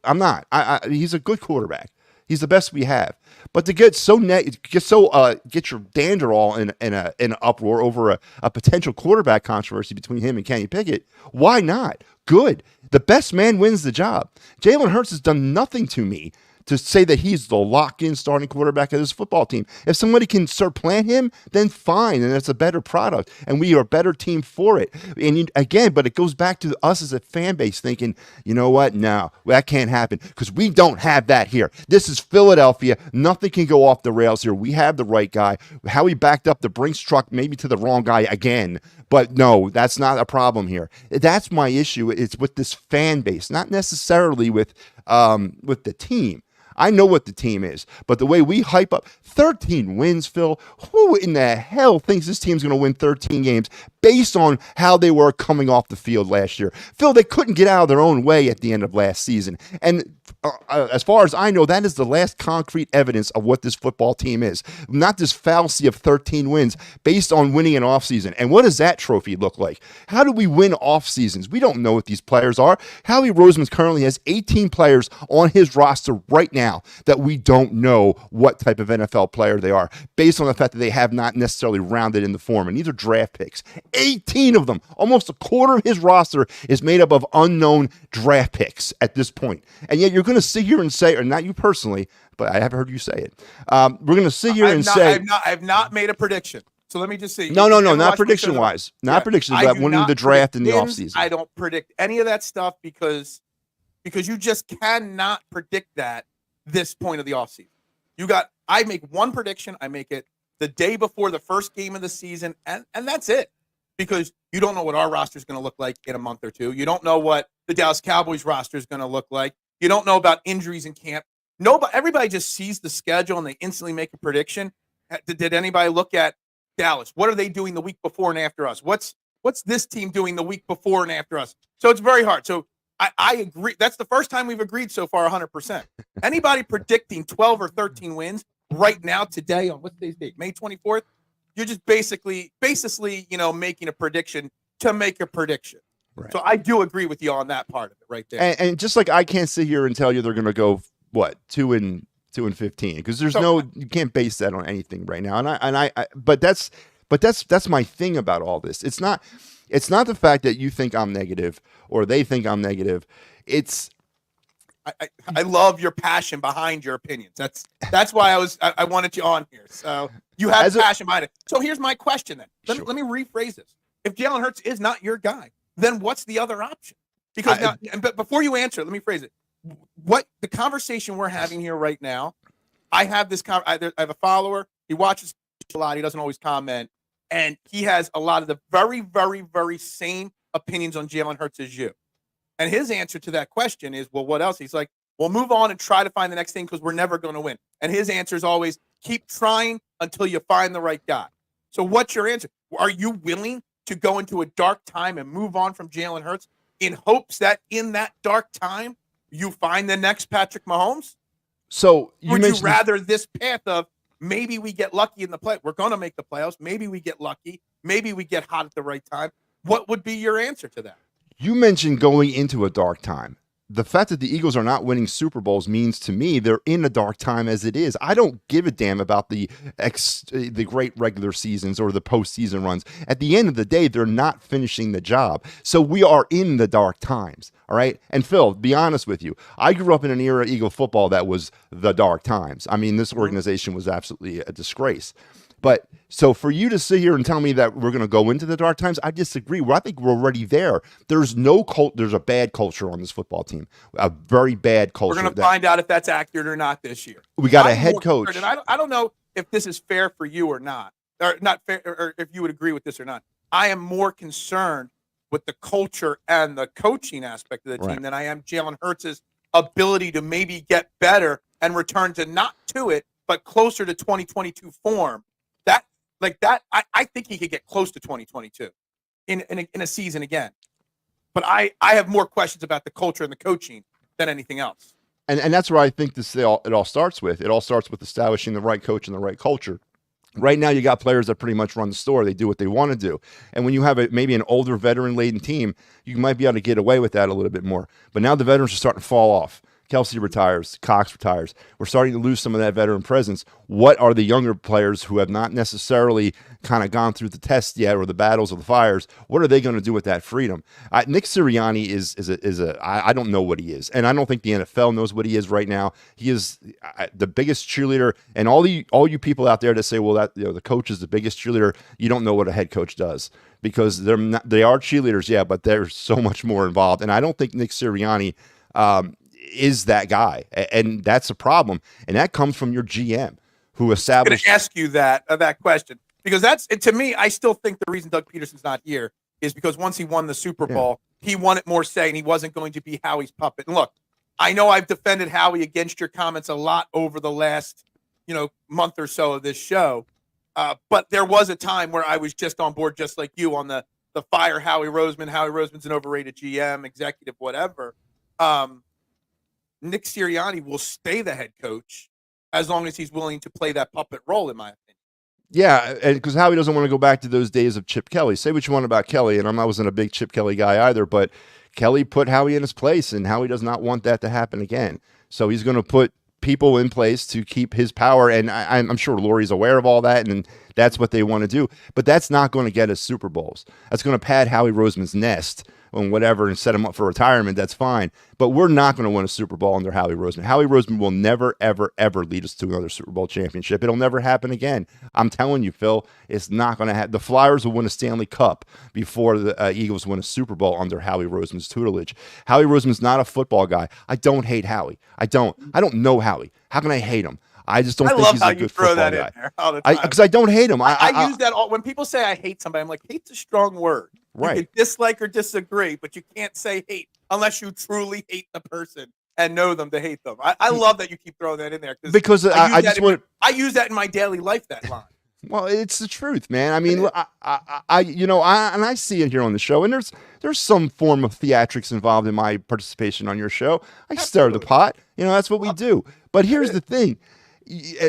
I'm not. He's a good quarterback. He's the best we have. But to get get your dander all in an uproar over a potential quarterback controversy between him and Kenny Pickett, why not? Good. The best man wins the job. Jalen Hurts has done nothing to me to say that he's the lock-in starting quarterback of this football team. If somebody can supplant him, then fine, and it's a better product, and we are a better team for it. And again, but it goes back to us as a fan base thinking, you know what? No, that can't happen because we don't have that here. This is Philadelphia. Nothing can go off the rails here. We have the right guy. Howie backed up the Brinks truck maybe to the wrong guy again. But no, that's not a problem here. That's my issue. It's with this fan base, not necessarily with the team. I know what the team is, but the way we hype up 13 wins, Phil, who in the hell thinks this team's going to win 13 games based on how they were coming off the field last year? Phil, they couldn't get out of their own way at the end of last season. And as far as I know, that is the last concrete evidence of what this football team is. Not this fallacy of 13 wins based on winning an offseason. And what does that trophy look like? How do we win off seasons? We don't know what these players are. Howie Roseman currently has 18 players on his roster right now that we don't know what type of NFL player they are based on the fact that they have not necessarily rounded in the form. And these are draft picks. 18 of them, almost a quarter of his roster is made up of unknown draft picks at this point. And yet you're going to sit here and say, or not you personally, but I have heard you say it. We're going to sit here and say, I've not made a prediction. So let me just say, no, not prediction wise, not predictions about winning the draft in the offseason. I don't predict any of that stuff because you just cannot predict that this point of the offseason. I make one prediction. I make it the day before the first game of the season, and that's it. Because you don't know what our roster is going to look like in a month or two. You don't know what the Dallas Cowboys roster is going to look like. You don't know about injuries in camp. Everybody just sees the schedule and they instantly make a prediction. Did anybody look at Dallas? What are they doing the week before and after us? What's this team doing the week before and after us? So it's very hard. So I agree. That's the first time we've agreed so far 100%. Anybody predicting 12 or 13 wins right now today on what's today's date? May 24th? You're just basically, making a prediction to make a prediction. Right. So I do agree with you on that part of it right there. And just like I can't sit here and tell you they're going to go, 2-15, because there's you can't base that on anything right now. But that's my thing about all this. It's not the fact that you think I'm negative or they think I'm negative. I love your passion behind your opinions. That's why I wanted you on here. So you have passion behind it. So here's my question then. Let me rephrase this. If Jalen Hurts is not your guy, then what's the other option? Because but before you answer, let me phrase it. What the conversation we're having here right now, I have this. I have a follower. He watches a lot. He doesn't always comment, and he has a lot of the very, very, very same opinions on Jalen Hurts as you. And his answer to that question is, well, what else? He's like, well, move on and try to find the next thing because we're never going to win. And his answer is always, keep trying until you find the right guy. So what's your answer? Are you willing to go into a dark time and move on from Jalen Hurts in hopes that in that dark time you find the next Patrick Mahomes? So would you rather this path of maybe we get lucky in the play? We're going to make the playoffs. Maybe we get lucky. Maybe we get hot at the right time. What would be your answer to that? You mentioned going into a dark time. The fact that the Eagles are not winning Super Bowls means to me they're in a dark time as it is. I don't give a damn about the great regular seasons or the postseason runs. At the end of the day, they're not finishing the job. So we are in the dark times, all right? And Phil, be honest with you, I grew up in an era of Eagle football that was the dark times. I mean, this organization was absolutely a disgrace. But so for you to sit here and tell me that we're going to go into the dark times, I disagree. Well, I think we're already there. There's a bad culture on this football team, a very bad culture. We're going to find out if that's accurate or not this year. We got a head coach. And I don't know if this is fair for you or not, or not fair, or if you would agree with this or not. I am more concerned with the culture and the coaching aspect of the team than I am Jalen Hurts' ability to maybe get better and return to not to it, but closer to 2022 form. I think he could get close to 2022 in a season again. But I have more questions about the culture and the coaching than anything else. And that's where I think it all starts with. It all starts with establishing the right coach and the right culture. Right now, you got players that pretty much run the store. They do what they want to do. And when you have maybe an older veteran-laden team, you might be able to get away with that a little bit more. But now the veterans are starting to fall off. Kelsey retires, Cox retires. We're starting to lose some of that veteran presence. What are the younger players who have not necessarily kind of gone through the test yet or the battles or the fires? What are they going to do with that freedom? Nick Sirianni is I don't know what he is, and I don't think the NFL knows what he is right now. He is the biggest cheerleader, and all you people out there that say, well, that the coach is the biggest cheerleader, you don't know what a head coach does, because they are cheerleaders, yeah, but there's so much more involved, and I don't think Nick Sirianni is that guy, and that's a problem, and that comes from your GM who established. I'm going to ask you that question, because to me, I still think the reason Doug Peterson's not here is because once he won the Super Bowl, he wanted more say, and he wasn't going to be Howie's puppet. And look, I know I've defended Howie against your comments a lot over the last month or so of this show, but there was a time where I was just on board, just like you, on the fire Howie Roseman. Howie Roseman's an overrated GM, executive, whatever. Nick Sirianni will stay the head coach as long as he's willing to play that puppet role, in my opinion. Yeah, and because Howie doesn't want to go back to those days of Chip Kelly. Say what you want about Kelly, and I wasn't a big Chip Kelly guy either, but Kelly put Howie in his place, and Howie does not want that to happen again. So he's going to put people in place to keep his power, and I'm sure Lori's aware of all that, and that's what they want to do. But that's not going to get us Super Bowls. That's going to pad Howie Roseman's nest and whatever and set him up for retirement. That's fine. But we're not going to win a Super Bowl under Howie Roseman. Howie Roseman will never, ever, ever lead us to another Super Bowl championship. It'll never happen again. I'm telling you, Phil, it's not going to happen. The Flyers will win a Stanley Cup before the Eagles win a Super Bowl under Howie Roseman's tutelage. Howie Roseman's not a football guy. I don't hate Howie. I don't know Howie. How can I hate him? I just don't think he's a good football guy. In there all the time. Because I don't hate him. I use that all when people say I hate somebody. I'm like, hate's a strong word. Right. You can dislike or disagree, but you can't say hate unless you truly hate the person and know them to hate them. I love that you keep throwing that in there because I use that in my daily life. That line. Well, it's the truth, man. I mean, I see it here on the show, and there's some form of theatrics involved in my participation on your show. I stir the pot. That's what we do. But here's the thing.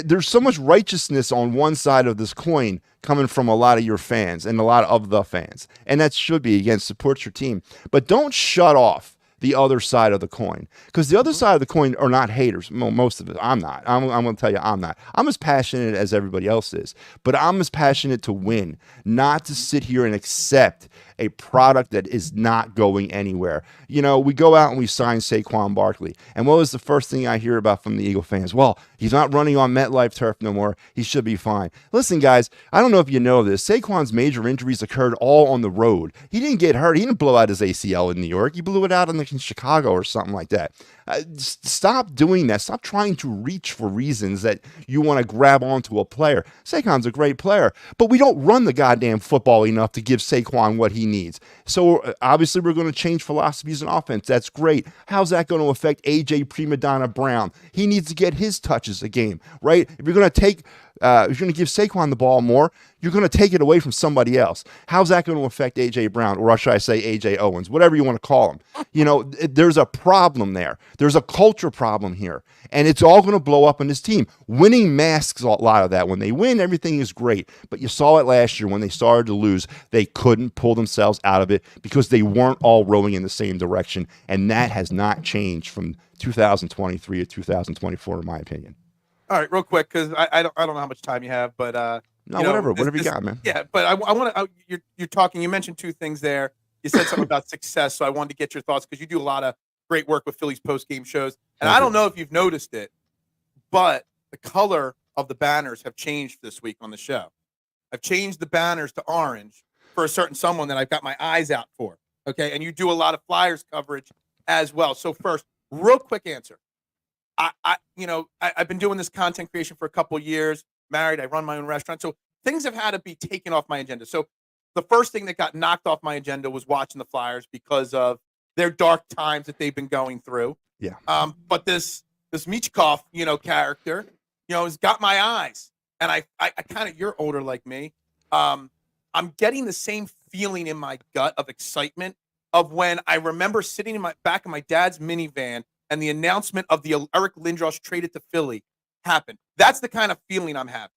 There's so much righteousness on one side of this coin coming from a lot of your fans and a lot of the fans. And that should be, again, support your team. But don't shut off the other side of the coin, because the other side of the coin are not haters. Most of it, I'm not. I'm going to tell you, I'm not. I'm as passionate as everybody else is, but I'm as passionate to win, not to sit here and accept a product that is not going anywhere. We go out and we sign Saquon Barkley, and what was the first thing I hear about from the Eagle fans? Well, he's not running on MetLife turf no more. He should be fine. Listen, guys, I don't know if you know this. Saquon's major injuries occurred all on the road. He didn't get hurt. He didn't blow out his ACL in New York. He blew it out in Chicago or something like that. Stop doing that. Stop trying to reach for reasons that you want to grab onto a player. Saquon's a great player, but we don't run the goddamn football enough to give Saquon what he needs. So obviously we're going to change philosophies in offense. That's great. How's that going to affect AJ Prima Donna Brown? He needs to get his touches a game, right? If you're going to take if you're going to give Saquon the ball more, you're going to take it away from somebody else. How's that going to affect A.J. Brown, or should I say A.J. Owens, whatever you want to call him? There's a problem there. There's a culture problem here, and it's all going to blow up on this team. Winning masks a lot of that. When they win, everything is great, but you saw it last year when they started to lose. They couldn't pull themselves out of it because they weren't all rowing in the same direction, and that has not changed from 2023 to 2024, in my opinion. All right, real quick, because I don't know how much time you have, but whatever you got, man. Yeah, but I want to. You're talking. You mentioned two things there. You said something about success, so I wanted to get your thoughts because you do a lot of great work with Phillies post game shows, and I don't know if you've noticed it, but the color of the banners have changed this week on the show. I've changed the banners to orange for a certain someone that I've got my eyes out for. Okay, and you do a lot of Flyers coverage as well. So first, real quick answer. I've been doing this content creation for a couple of years, married, I run my own restaurant. So things have had to be taken off my agenda. So the first thing that got knocked off my agenda was watching the Flyers because of their dark times that they've been going through. Yeah. But this Michkov, character, has got my eyes. And I kind of, you're older like me. I'm getting the same feeling in my gut of excitement of when I remember sitting in back of my dad's minivan and the announcement of the Eric Lindros traded to Philly happened. That's the kind of feeling I'm having.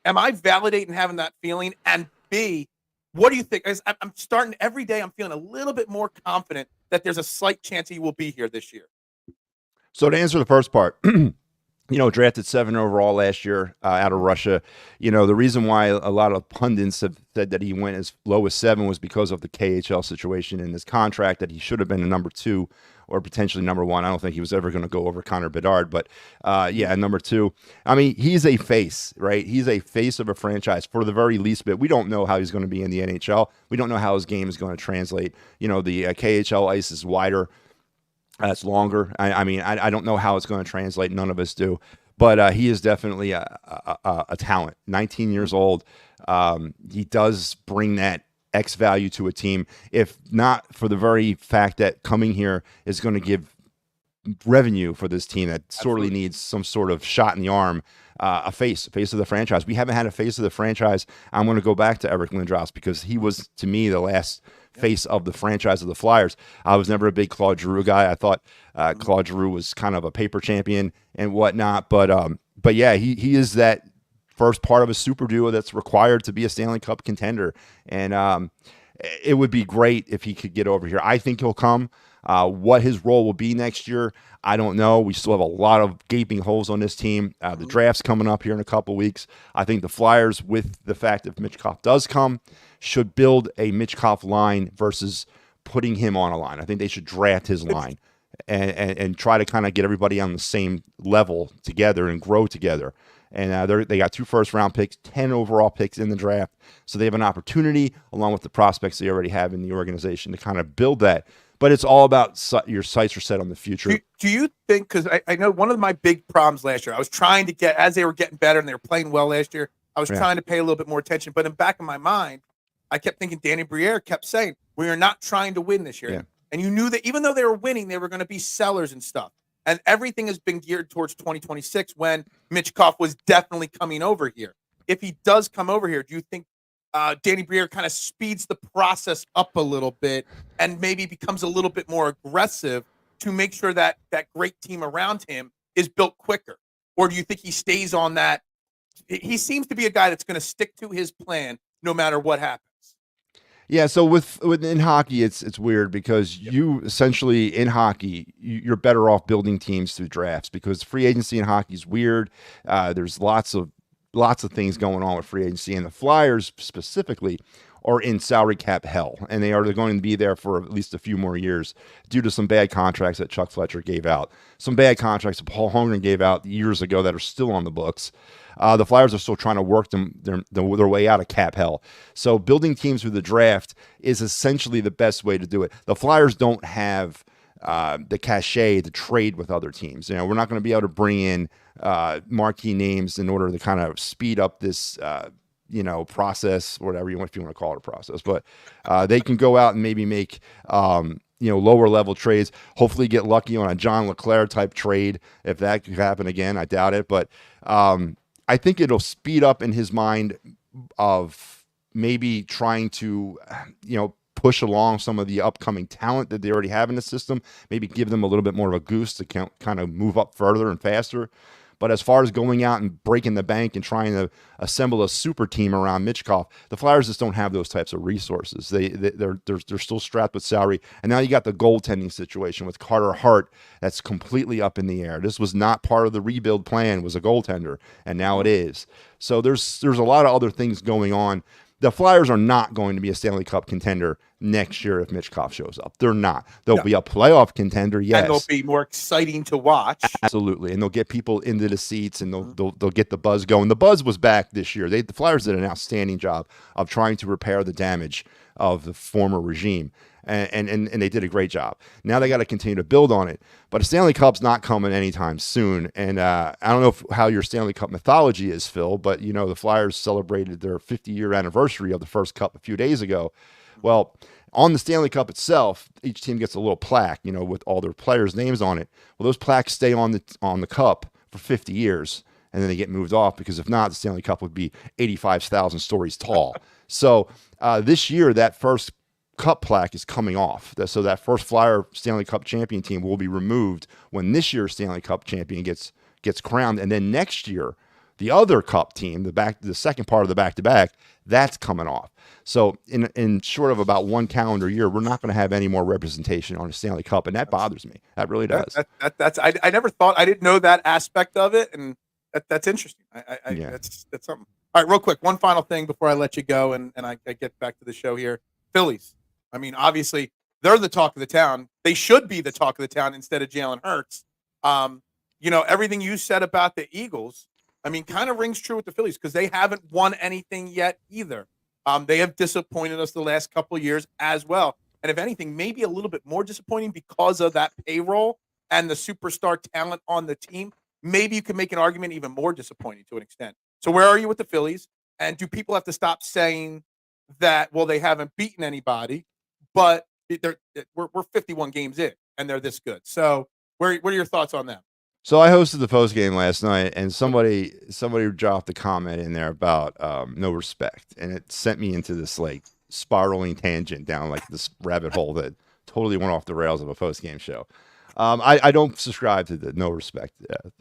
Am I validating having that feeling? And B, what do you think? I'm starting every day, I'm feeling a little bit more confident that there's a slight chance he will be here this year. So to answer the first part, drafted 7 overall last year out of Russia. The reason why a lot of pundits have said that he went as low as 7 was because of the KHL situation in his contract, that he should have been a number 2 or potentially number 1. I don't think he was ever going to go over Connor Bedard, but number 2. I mean, he's a face, right? He's a face of a franchise for the very least bit. We don't know how he's going to be in the NHL. We don't know how his game is going to translate. The KHL ice is wider. It's longer. I don't know how it's going to translate. None of us do. But he is definitely a talent. 19 years old. He does bring that X value to a team, if not for the very fact that coming here is going to give revenue for this team that sorely needs some sort of shot in the arm, a face of the franchise. We haven't had a face of the franchise. I'm going to go back to Eric Lindros because he was, to me, the last face of the franchise of the Flyers. I was never a big Claude Giroux guy. I thought Claude Giroux was kind of a paper champion and whatnot, but yeah, he is that first part of a super duo that's required to be a Stanley Cup contender. And it would be great if he could get over here. I think he'll come. What his role will be next year, I don't know. We still have a lot of gaping holes on this team. The draft's coming up here in a couple weeks. I think the Flyers, with the fact that Michkov does come, should build a Michkov line versus putting him on a line. I think they should draft his line and try to kind of get everybody on the same level together and grow together. And they got 2 first-round picks, 10 overall picks in the draft. So they have an opportunity, along with the prospects they already have in the organization, to kind of build that. But it's all about your sights are set on the future. Do you think, because I know one of my big problems last year, I was trying to get, as they were getting better and they were playing well last year, I was trying to pay a little bit more attention. But in the back of my mind, I kept thinking, Danny Briere kept saying, we are not trying to win this year. Yeah. And you knew that even though they were winning, they were going to be sellers and stuff. And everything has been geared towards 2026 when Michkov was definitely coming over here. If he does come over here, do you think Danny Briere kind of speeds the process up a little bit and maybe becomes a little bit more aggressive to make sure that that great team around him is built quicker? Or do you think he stays on that? He seems to be a guy that's going to stick to his plan no matter what happens. Yeah, so within hockey, it's weird because you essentially, in hockey, you're better off building teams through drafts because free agency in hockey is weird. There's lots of things going on with free agency, and the Flyers specifically are in salary cap hell, and they are going to be there for at least a few more years due to some bad contracts that Chuck Fletcher gave out, some bad contracts that Paul Holmgren gave out years ago that are still on the books. The Flyers are still trying to work their way out of cap hell. So building teams through the draft is essentially the best way to do it. The Flyers don't have the cachet to trade with other teams. We're not going to be able to bring in marquee names in order to kind of speed up this process, whatever if you want to call it a process. But they can go out and maybe make lower level trades. Hopefully get lucky on a John LeClair type trade if that could happen again. I doubt it, but I think it'll speed up in his mind of maybe trying to, push along some of the upcoming talent that they already have in the system, maybe give them a little bit more of a goose to kind of move up further and faster. But as far as going out and breaking the bank and trying to assemble a super team around Michkov, the Flyers just don't have those types of resources. They're still strapped with salary. And now you got the goaltending situation with Carter Hart that's completely up in the air. This was not part of the rebuild plan, was a goaltender, and now it is. So there's a lot of other things going on. The Flyers are not going to be a Stanley Cup contender next year if Michkov shows up. They're not. They'll be a playoff contender, yes. And they'll be more exciting to watch. Absolutely. And they'll get people into the seats, and they'll get the buzz going. The buzz was back this year. The Flyers did an outstanding job of trying to repair the damage of the former regime. And they did a great job. Now they got to continue to build on it. But a Stanley Cup's not coming anytime soon. And I don't know how your Stanley Cup mythology is, Phil, but the Flyers celebrated their 50-year anniversary of the first Cup a few days ago. Well, on the Stanley Cup itself, each team gets a little plaque, with all their players' names on it. Well, those plaques stay on the cup for 50 years, and then they get moved off, because if not, the Stanley Cup would be 85,000 stories tall. So this year, that first Cup plaque is coming off. So that first Flyer Stanley Cup champion team will be removed when this year's Stanley Cup champion gets crowned. And then next year, the other Cup team, the second part of the back-to-back, that's coming off. So in short of about one calendar year, we're not going to have any more representation on a Stanley Cup, and that bothers me. That really does. I never thought, I didn't know that aspect of it, and that's interesting. That's something. All right, real quick, one final thing before I let you go, and I get back to the show here. Phillies. I mean, obviously, they're the talk of the town. They should be the talk of the town instead of Jalen Hurts. Everything you said about the Eagles, I mean, kind of rings true with the Phillies, because they haven't won anything yet either. They have disappointed us the last couple of years as well. And if anything, maybe a little bit more disappointing because of that payroll and the superstar talent on the team. Maybe you can make an argument even more disappointing to an extent. So where are you with the Phillies? And do people have to stop saying that, well, they haven't beaten anybody, but we're 51 games in and they're this good? So what are your thoughts on that? So I hosted the post game last night, and somebody dropped a comment in there about no respect, and it sent me into this like spiraling tangent down like this rabbit hole that totally went off the rails of a post game show. I don't subscribe to the no respect.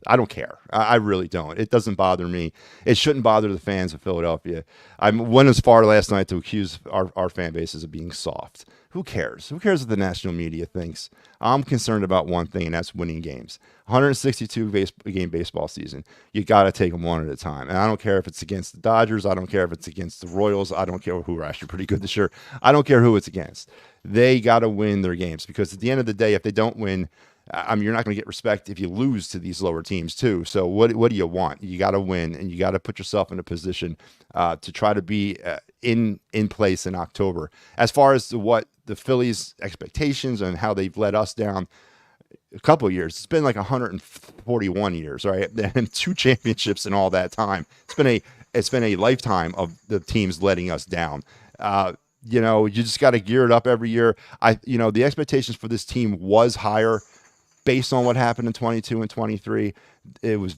I don't care. I really don't. It doesn't bother me. It shouldn't bother the fans of Philadelphia. I went as far last night to accuse our fan bases of being soft. Who cares? Who cares what the national media thinks? I'm concerned about one thing, and that's winning games. 162 game baseball season. You got to take them one at a time. And I don't care if it's against the Dodgers. I don't care if it's against the Royals. I don't care who are actually pretty good this year. I don't care who it's against. They got to win their games, because at the end of the day, if they don't win, you're not going to get respect if you lose to these lower teams too. So what do you want? You got to win, and you got to put yourself in a position to try to be in place in October. As far as what the Phillies' expectations and how they've let us down a couple of years, it's been like 141 years, right? And 2 championships in all that time. It's been a lifetime of the teams letting us down. You just got to gear it up every year. The expectations for this team was higher based on what happened in 22 and 23. It was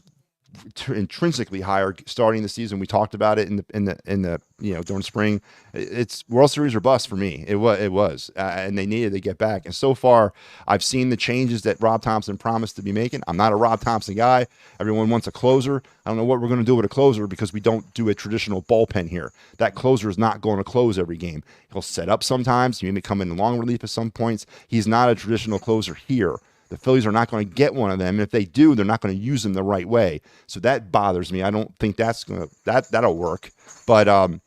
intrinsically higher starting the season. We talked about it in the during spring. It's World Series or bust for me. It was, and they needed to get back. And so far, I've seen the changes that Rob Thompson promised to be making. I'm not a Rob Thompson guy. Everyone wants a closer. I don't know what we're going to do with a closer, because we don't do a traditional bullpen here. That closer is not going to close every game. He'll set up sometimes. He may come in long relief at some points. He's not a traditional closer here. The Phillies are not going to get one of them. And if they do, they're not going to use them the right way. So that bothers me. I don't think that'll work. But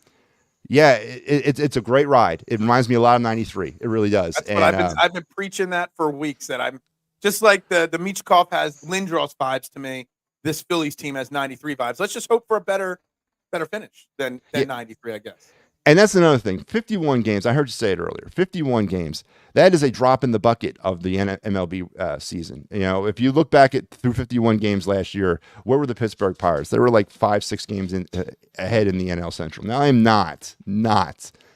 it's a great ride. It reminds me a lot of 93. It really does. That's what I've been preaching that for weeks, that I'm just like the Michkov has Lindros vibes to me. This Phillies team has 93 vibes. Let's just hope for a better finish than 93, I guess. And that's another thing. 51 games. I heard you say it earlier. 51 games. That is a drop in the bucket of the MLB season. If you look back through 51 games last year, where were the Pittsburgh Pirates? They were like 5-6 games ahead in the NL Central. Now, I'm not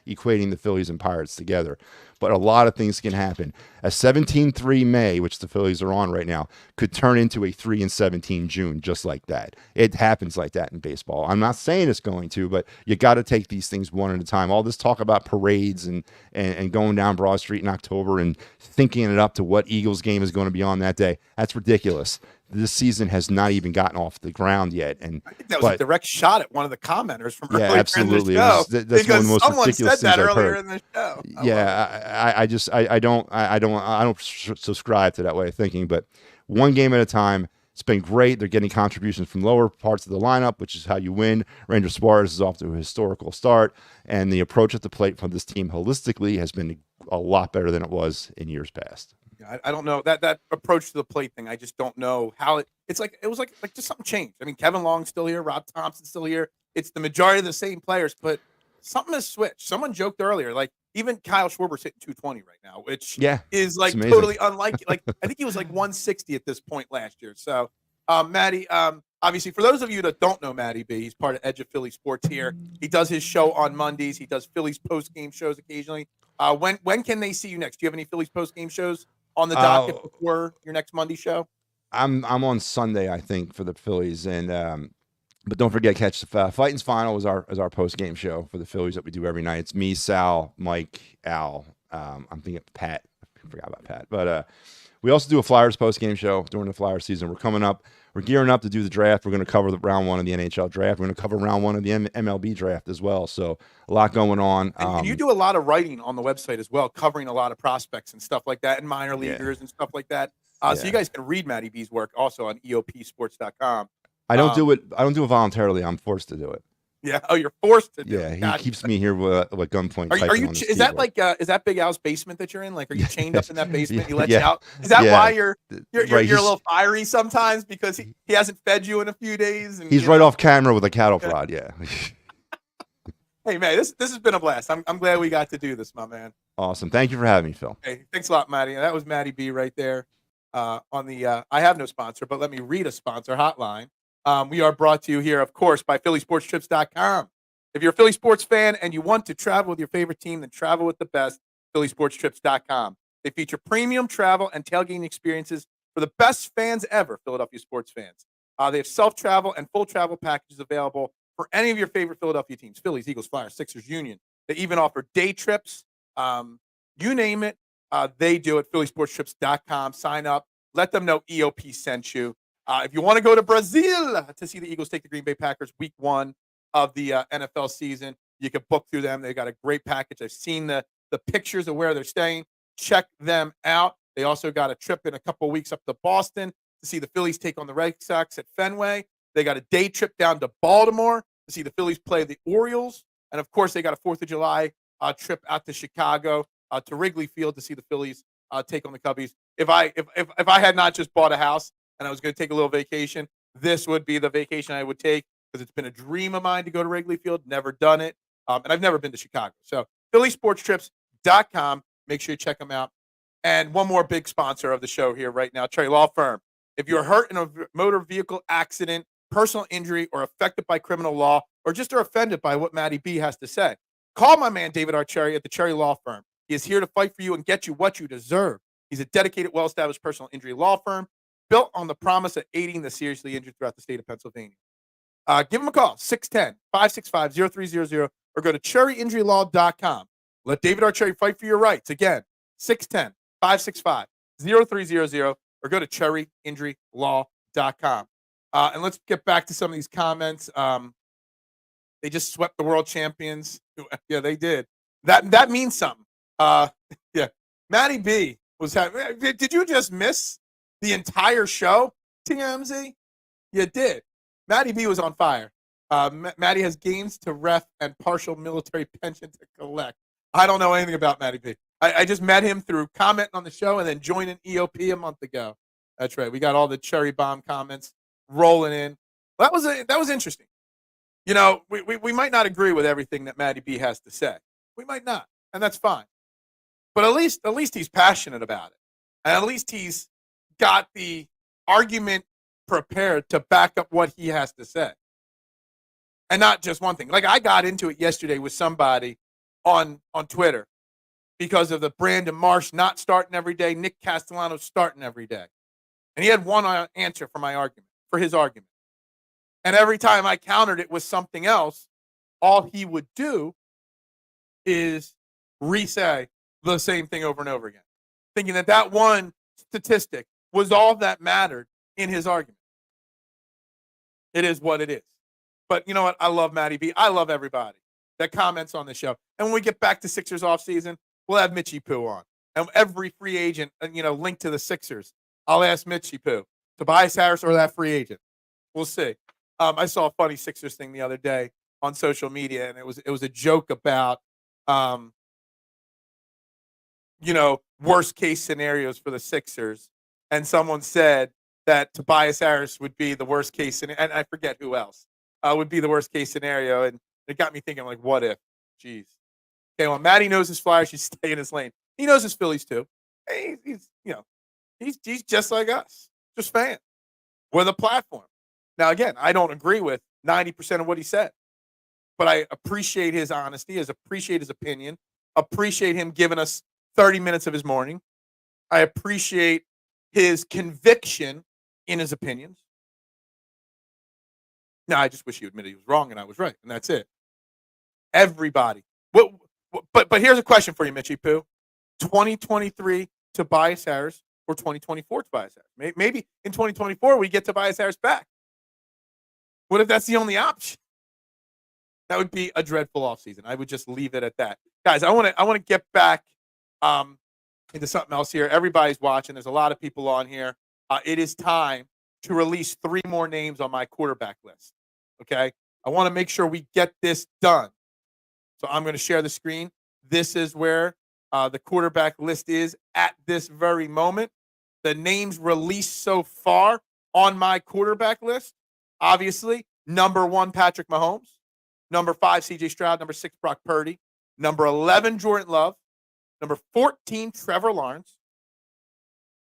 equating the Phillies and Pirates together. But a lot of things can happen. A 17-3 May, which the Phillies are on right now, could turn into a 3-17 June just like that. It happens like that in baseball. I'm not saying it's going to, but you got to take these things one at a time. All this talk about parades and going down Broad Street in October and thinking it up to what Eagles game is going to be on that day, that's ridiculous. This season has not even gotten off the ground yet, and I think that was a direct shot at one of the commenters from earlier absolutely. in the show. That's one of the most ridiculous things I've heard. In the show. I don't subscribe to that way of thinking. But one game at a time. It's been great. They're getting contributions from lower parts of the lineup, which is how you win. Ranger Suarez is off to a historical start, and the approach at the plate from this team holistically has been a lot better than it was in years past. I don't know that approach to the plate thing. I just don't know how it was like just something changed. I mean, Kevin Long's still here, Rob Thompson's still here. It's the majority of the same players, but something has switched. Someone joked earlier, like even Kyle Schwarber's hitting 220 right now, which is like totally unlike. Like I think he was like 160 at this point last year. So, Matty, obviously for those of you that don't know Matty B, he's part of Edge of Philly Sports here. He does his show on Mondays. He does Phillies post game shows occasionally. When can they see you next? Do you have any Phillies post game shows on the docket before your next Monday show? I'm on Sunday, I think, for the Phillies, and but don't forget, catch the Fighting's Final is our post game show for the Phillies that we do every night. It's me, Sal, Mike, Al. I'm thinking Pat. I forgot about Pat, but we also do a Flyers post game show during the Flyers season. We're coming up. We're gearing up to do the draft. We're going to cover the round 1 of the NHL draft. We're going to cover round 1 of the MLB draft as well. So a lot going on. And you do a lot of writing on the website as well, covering a lot of prospects and stuff like that, and minor leaguers and stuff like that. So you guys can read Matty B's work also on EOPsports.com. I don't do it. I don't do it voluntarily. I'm forced to do it. Yeah. Oh, you're forced to do it. Yeah, he keeps me here with gunpoint. Are you? Is that like? Is that Big Al's basement that you're in? Like, are you chained up in that basement? He lets you out. Is that why you're a little fiery sometimes because he hasn't fed you in a few days? And, he's right off camera with a cattle prod. Yeah. Hey man, this has been a blast. I'm glad we got to do this, my man. Awesome. Thank you for having me, Phil. Hey, thanks a lot, Matty. That was Matty B right there on the. I have no sponsor, but let me read a sponsor hotline. We are brought to you here, of course, by PhillySportsTrips.com. If you're a Philly sports fan and you want to travel with your favorite team, then travel with the best, PhillySportsTrips.com. They feature premium travel and tailgating experiences for the best fans ever, Philadelphia sports fans. They have self-travel and full travel packages available for any of your favorite Philadelphia teams, Phillies, Eagles, Flyers, Sixers, Union. They even offer day trips. You name it, they do it, PhillySportsTrips.com. Sign up. Let them know EOP sent you. If you want to go to Brazil to see the Eagles take the Green Bay Packers week 1 of the NFL season, you can book through them. They've got a great package. I've seen the pictures of where they're staying. Check them out. They also got a trip in a couple of weeks up to Boston to see the Phillies take on the Red Sox at Fenway. They got a day trip down to Baltimore to see the Phillies play the Orioles. And, of course, they got a 4th of July trip out to Chicago to Wrigley Field to see the Phillies take on the Cubbies. If I had not just bought a house and I was going to take a little vacation, this would be the vacation I would take because it's been a dream of mine to go to Wrigley Field. Never done it. And I've never been to Chicago. So PhillySportsTrips.com. Make sure you check them out. And one more big sponsor of the show here right now, Cherry Law Firm. If you're hurt in a motor vehicle accident, personal injury, or affected by criminal law, or just are offended by what Matty B has to say, call my man David Archerry at the Cherry Law Firm. He is here to fight for you and get you what you deserve. He's a dedicated, well-established personal injury law firm built on the promise of aiding the seriously injured throughout the state of Pennsylvania. Give him a call, 610-565-0300, or go to cherryinjurylaw.com. Let David Archerry fight for your rights. Again, 610-565-0300, or go to cherryinjurylaw.com. And let's get back to some of these comments. They just swept the world champions. Yeah, they did. That means something. Yeah, Matty B was having. Did you just miss the entire show, TMZ? You did. Matty B was on fire. Matty has games to ref and partial military pension to collect. I don't know anything about Matty B. I just met him through commenting on the show and then joining EOP a month ago. That's right. We got all the cherry bomb comments rolling in. Well, that was interesting. You know, we might not agree with everything that Matty B has to say. We might not, and that's fine. But at least he's passionate about it. And at least he's got the argument prepared to back up what he has to say. And not just one thing. Like I got into it yesterday with somebody on Twitter because of the Brandon Marsh not starting every day, Nick Castellano starting every day. And he had one answer for his argument. And every time I countered it with something else, all he would do is re-say the same thing over and over again, thinking that one statistic was all that mattered in his argument. It is what it is. But you know what? I love Matty B. I love everybody that comments on the show. And when we get back to Sixers offseason, we'll have Mitchie Poo on. And every free agent, linked to the Sixers, I'll ask Mitchie Poo, Tobias Harris or that free agent. We'll see. I saw a funny Sixers thing the other day on social media, and it was a joke about, worst case scenarios for the Sixers. And someone said that Tobias Harris would be the worst case scenario, and I forget who else would be the worst case scenario. And it got me thinking, like, what if? Jeez. Okay, well, Matty knows his Flyers should stay in his lane. He knows his Phillies too. He's just like us, just fans with a platform. Now, again, I don't agree with 90% of what he said, but I appreciate his honesty, appreciate his opinion, appreciate him giving us 30 minutes of his morning. I appreciate his conviction in his opinions. Now, I just wish he admitted he was wrong and I was right, and that's it. Everybody. But here's a question for you, Mitchie Poo. 2023 Tobias Harris or 2024 Tobias Harris? Maybe in 2024 we get Tobias Harris back. What if that's the only option? That would be a dreadful offseason. I would just leave it at that. Guys, I want to get back into something else here. Everybody's watching. There's a lot of people on here. It is time to release 3 more names on my quarterback list. Okay? I want to make sure we get this done. So I'm going to share the screen. This is where the quarterback list is at this very moment. The names released so far on my quarterback list. Obviously, number 1, Patrick Mahomes. Number 5, C.J. Stroud. Number 6, Brock Purdy. Number 11, Jordan Love. Number 14, Trevor Lawrence.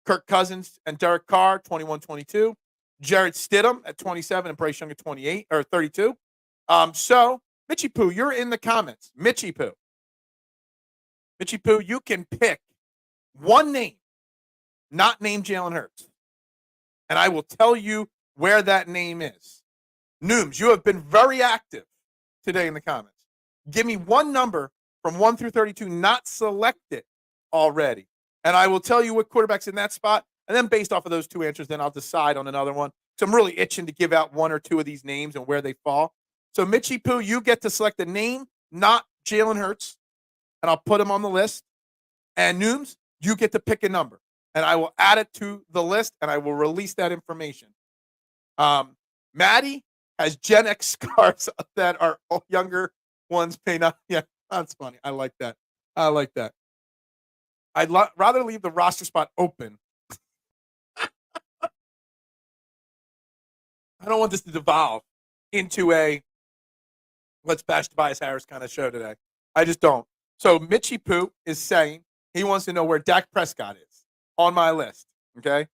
Kirk Cousins and Derek Carr, 21-22. Jarrett Stidham at 27 and Bryce Young at 28 or 32. So, Mitchie Poo, you're in the comments. Mitchie Poo, you can pick one name, not named Jalen Hurts, and I will tell you where that name is. Nooms, you have been very active today in the comments. Give me one number from 1 through 32 not selected already, and I will tell you what quarterback's in that spot, and then based off of those 2 answers, then I'll decide on another one. So I'm really itching to give out 1 or 2 of these names and where they fall. So Mitchie Poo, you get to select a name, not Jalen Hurts, and I'll put him on the list. And Nooms, you get to pick a number, and I will add it to the list, and I will release that information. Maddie has Gen X scars that are younger ones may not. Yeah, that's funny. I like that. I'd rather leave the roster spot open. I don't want this to devolve into a let's bash Tobias Harris kind of show today. I just don't. So Mitchie Poo is saying he wants to know where Dak Prescott is on my list. Okay,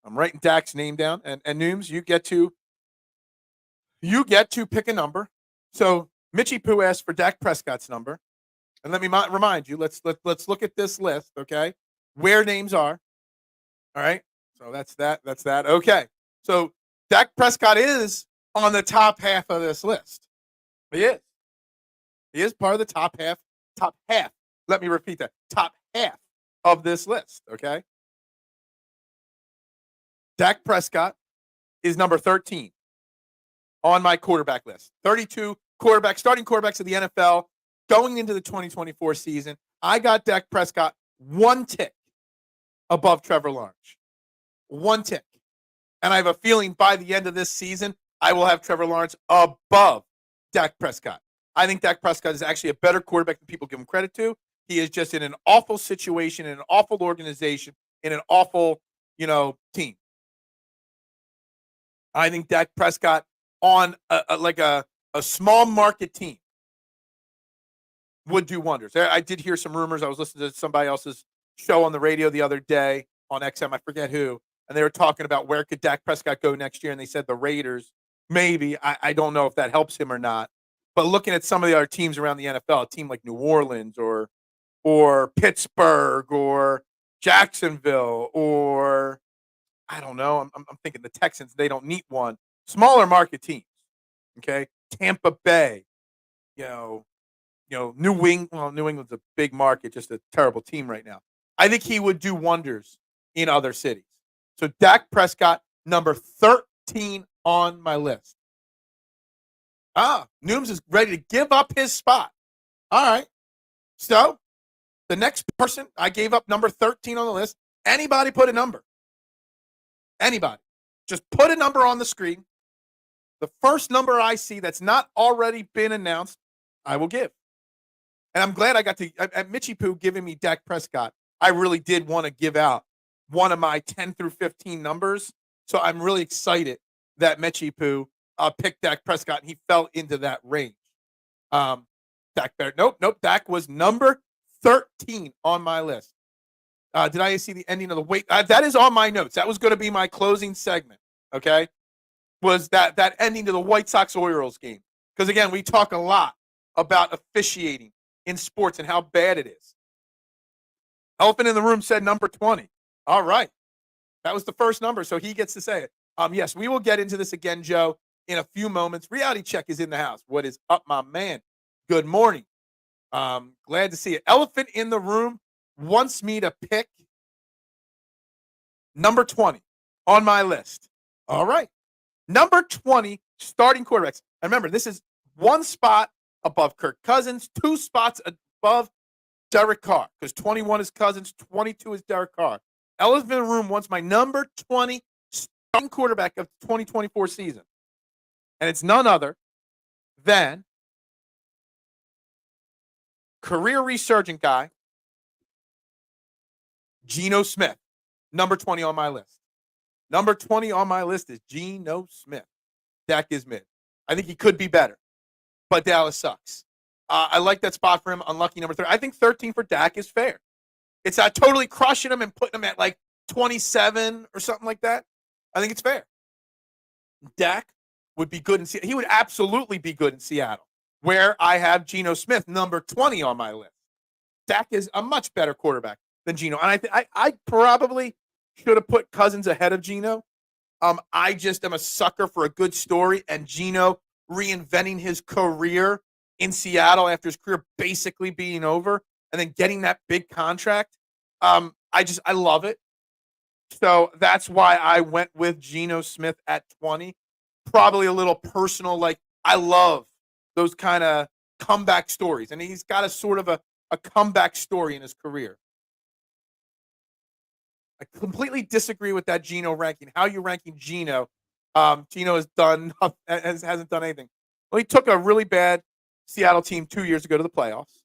I'm writing Dak's name down, and Nooms, you get to pick a number. So Mitchie Poo asked for Dak Prescott's number, and let me remind you. Let's look at this list. Okay, where names are. All right. So that's that. Okay. So Dak Prescott is on the top half of this list. He is. He is part of the top half. Let me repeat that. Top half of this list, okay? Dak Prescott is number 13 on my quarterback list. 32 starting quarterbacks of the NFL going into the 2024 season. I got Dak Prescott 1 tick above Trevor Lawrence. 1 tick. And I have a feeling by the end of this season, I will have Trevor Lawrence above Dak Prescott. I think Dak Prescott is actually a better quarterback than people give him credit to. He is just in an awful situation, in an awful organization, in an awful, team. I think Dak Prescott on a small market team would do wonders. I did hear some rumors. I was listening to somebody else's show on the radio the other day on XM. I forget who. And they were talking about where could Dak Prescott go next year. And they said the Raiders, maybe. I don't know if that helps him or not. But looking at some of the other teams around the NFL, a team like New Orleans or Pittsburgh or Jacksonville or I don't know. I'm thinking the Texans. They don't need one. Smaller market teams. Okay, Tampa Bay. You know, New England. Well, New England's a big market, just a terrible team right now. I think he would do wonders in other cities. So Dak Prescott, number 13 on my list. Nooms is ready to give up his spot. All right. So the next person, I gave up number 13 on the list. Anybody put a number. Anybody. Just put a number on the screen. The first number I see that's not already been announced, I will give. And I'm glad I got to, at Mitchie Poo giving me Dak Prescott, I really did want to give out one of my 10 through 15 numbers. So I'm really excited that Mitchie Poo picked Dak Prescott and he fell into that range. Dak Bear. Nope. Dak was number 13 on my list. Did I see the ending of the wait? That is on my notes. That was going to be my closing segment. Okay. Was that ending to the White Sox-Orioles game. Because, again, we talk a lot about officiating in sports and how bad it is. Elephant in the room said number 20. All right. That was the first number, so he gets to say it. Yes, we will get into this again, Joe, in a few moments. Reality Check is in the house. What is up, my man? Good morning. Glad to see it. Elephant in the room wants me to pick number 20 on my list. All right. Number 20, starting quarterbacks. And remember, this is one spot above Kirk Cousins, 2 spots above Derek Carr, because 21 is Cousins, 22 is Derek Carr. Elephant in the room wants my number 20 starting quarterback of the 2024 season. And it's none other than career resurgent guy, Geno Smith, number 20 on my list. Number 20 on my list is Geno Smith. Dak is mid. I think he could be better, but Dallas sucks. I like that spot for him. Unlucky number 3. I think 13 for Dak is fair. It's not totally crushing him and putting him at like 27 or something like that. I think it's fair. Dak would be good in Seattle. He would absolutely be good in Seattle, where I have Geno Smith, number 20 on my list. Dak is a much better quarterback than Geno. And I probably should have put Cousins ahead of Geno. I just am a sucker for a good story, and Geno reinventing his career in Seattle after his career basically being over and then getting that big contract. I love it. So that's why I went with Geno Smith at 20. Probably a little personal. Like, I love those kind of comeback stories. And he's got a sort of a comeback story in his career. I completely disagree with that Geno ranking. How are you ranking Geno? Geno hasn't done anything. Well, he took a really bad Seattle team 2 years ago to the playoffs,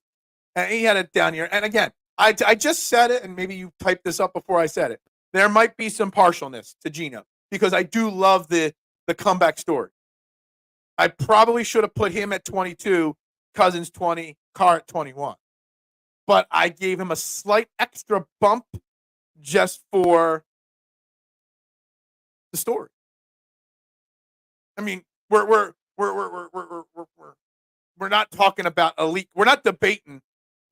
and he had it down here. And again, I just said it, and maybe you typed this up before I said it. There might be some partialness to Geno because I do love the comeback story. I probably should have put him at 22, Cousins 20, Carr at 21. But I gave him a slight extra bump just for the story. I mean, we're not talking about elite. We're not debating,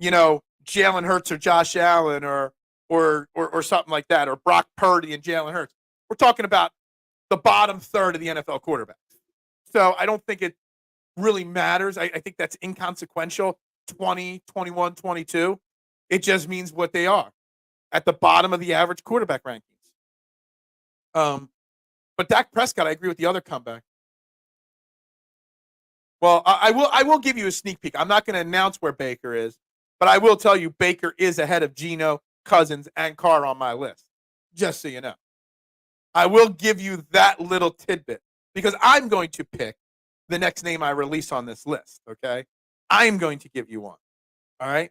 Jalen Hurts or Josh Allen or something like that, or Brock Purdy and Jalen Hurts. We're talking about the bottom third of the NFL quarterbacks. So I don't think it really matters. I think that's inconsequential. 20, 21, 22. It just means what they are at the bottom of the average quarterback rankings. But Dak Prescott, I agree with the other comeback. Well, I will give you a sneak peek. I'm not going to announce where Baker is, but I will tell you Baker is ahead of Geno, Cousins, and Carr on my list, just so you know. I will give you that little tidbit because I'm going to pick the next name I release on this list, okay? I'm going to give you one, all right?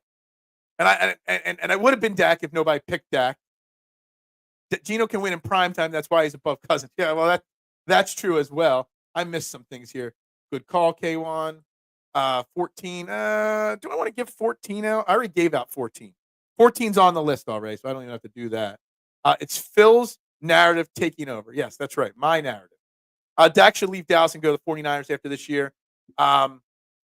And I would have been Dak if nobody picked Dak. Geno can win in prime time. That's why he's above Cousins. Yeah, well, that's true as well. I missed some things here. Good call, K1. 14. Do I want to give 14 out? I already gave out 14. 14's on the list already, so I don't even have to do that. It's Phil's narrative taking over. Yes, that's right. My narrative. Dak should leave Dallas and go to the 49ers after this year. Dak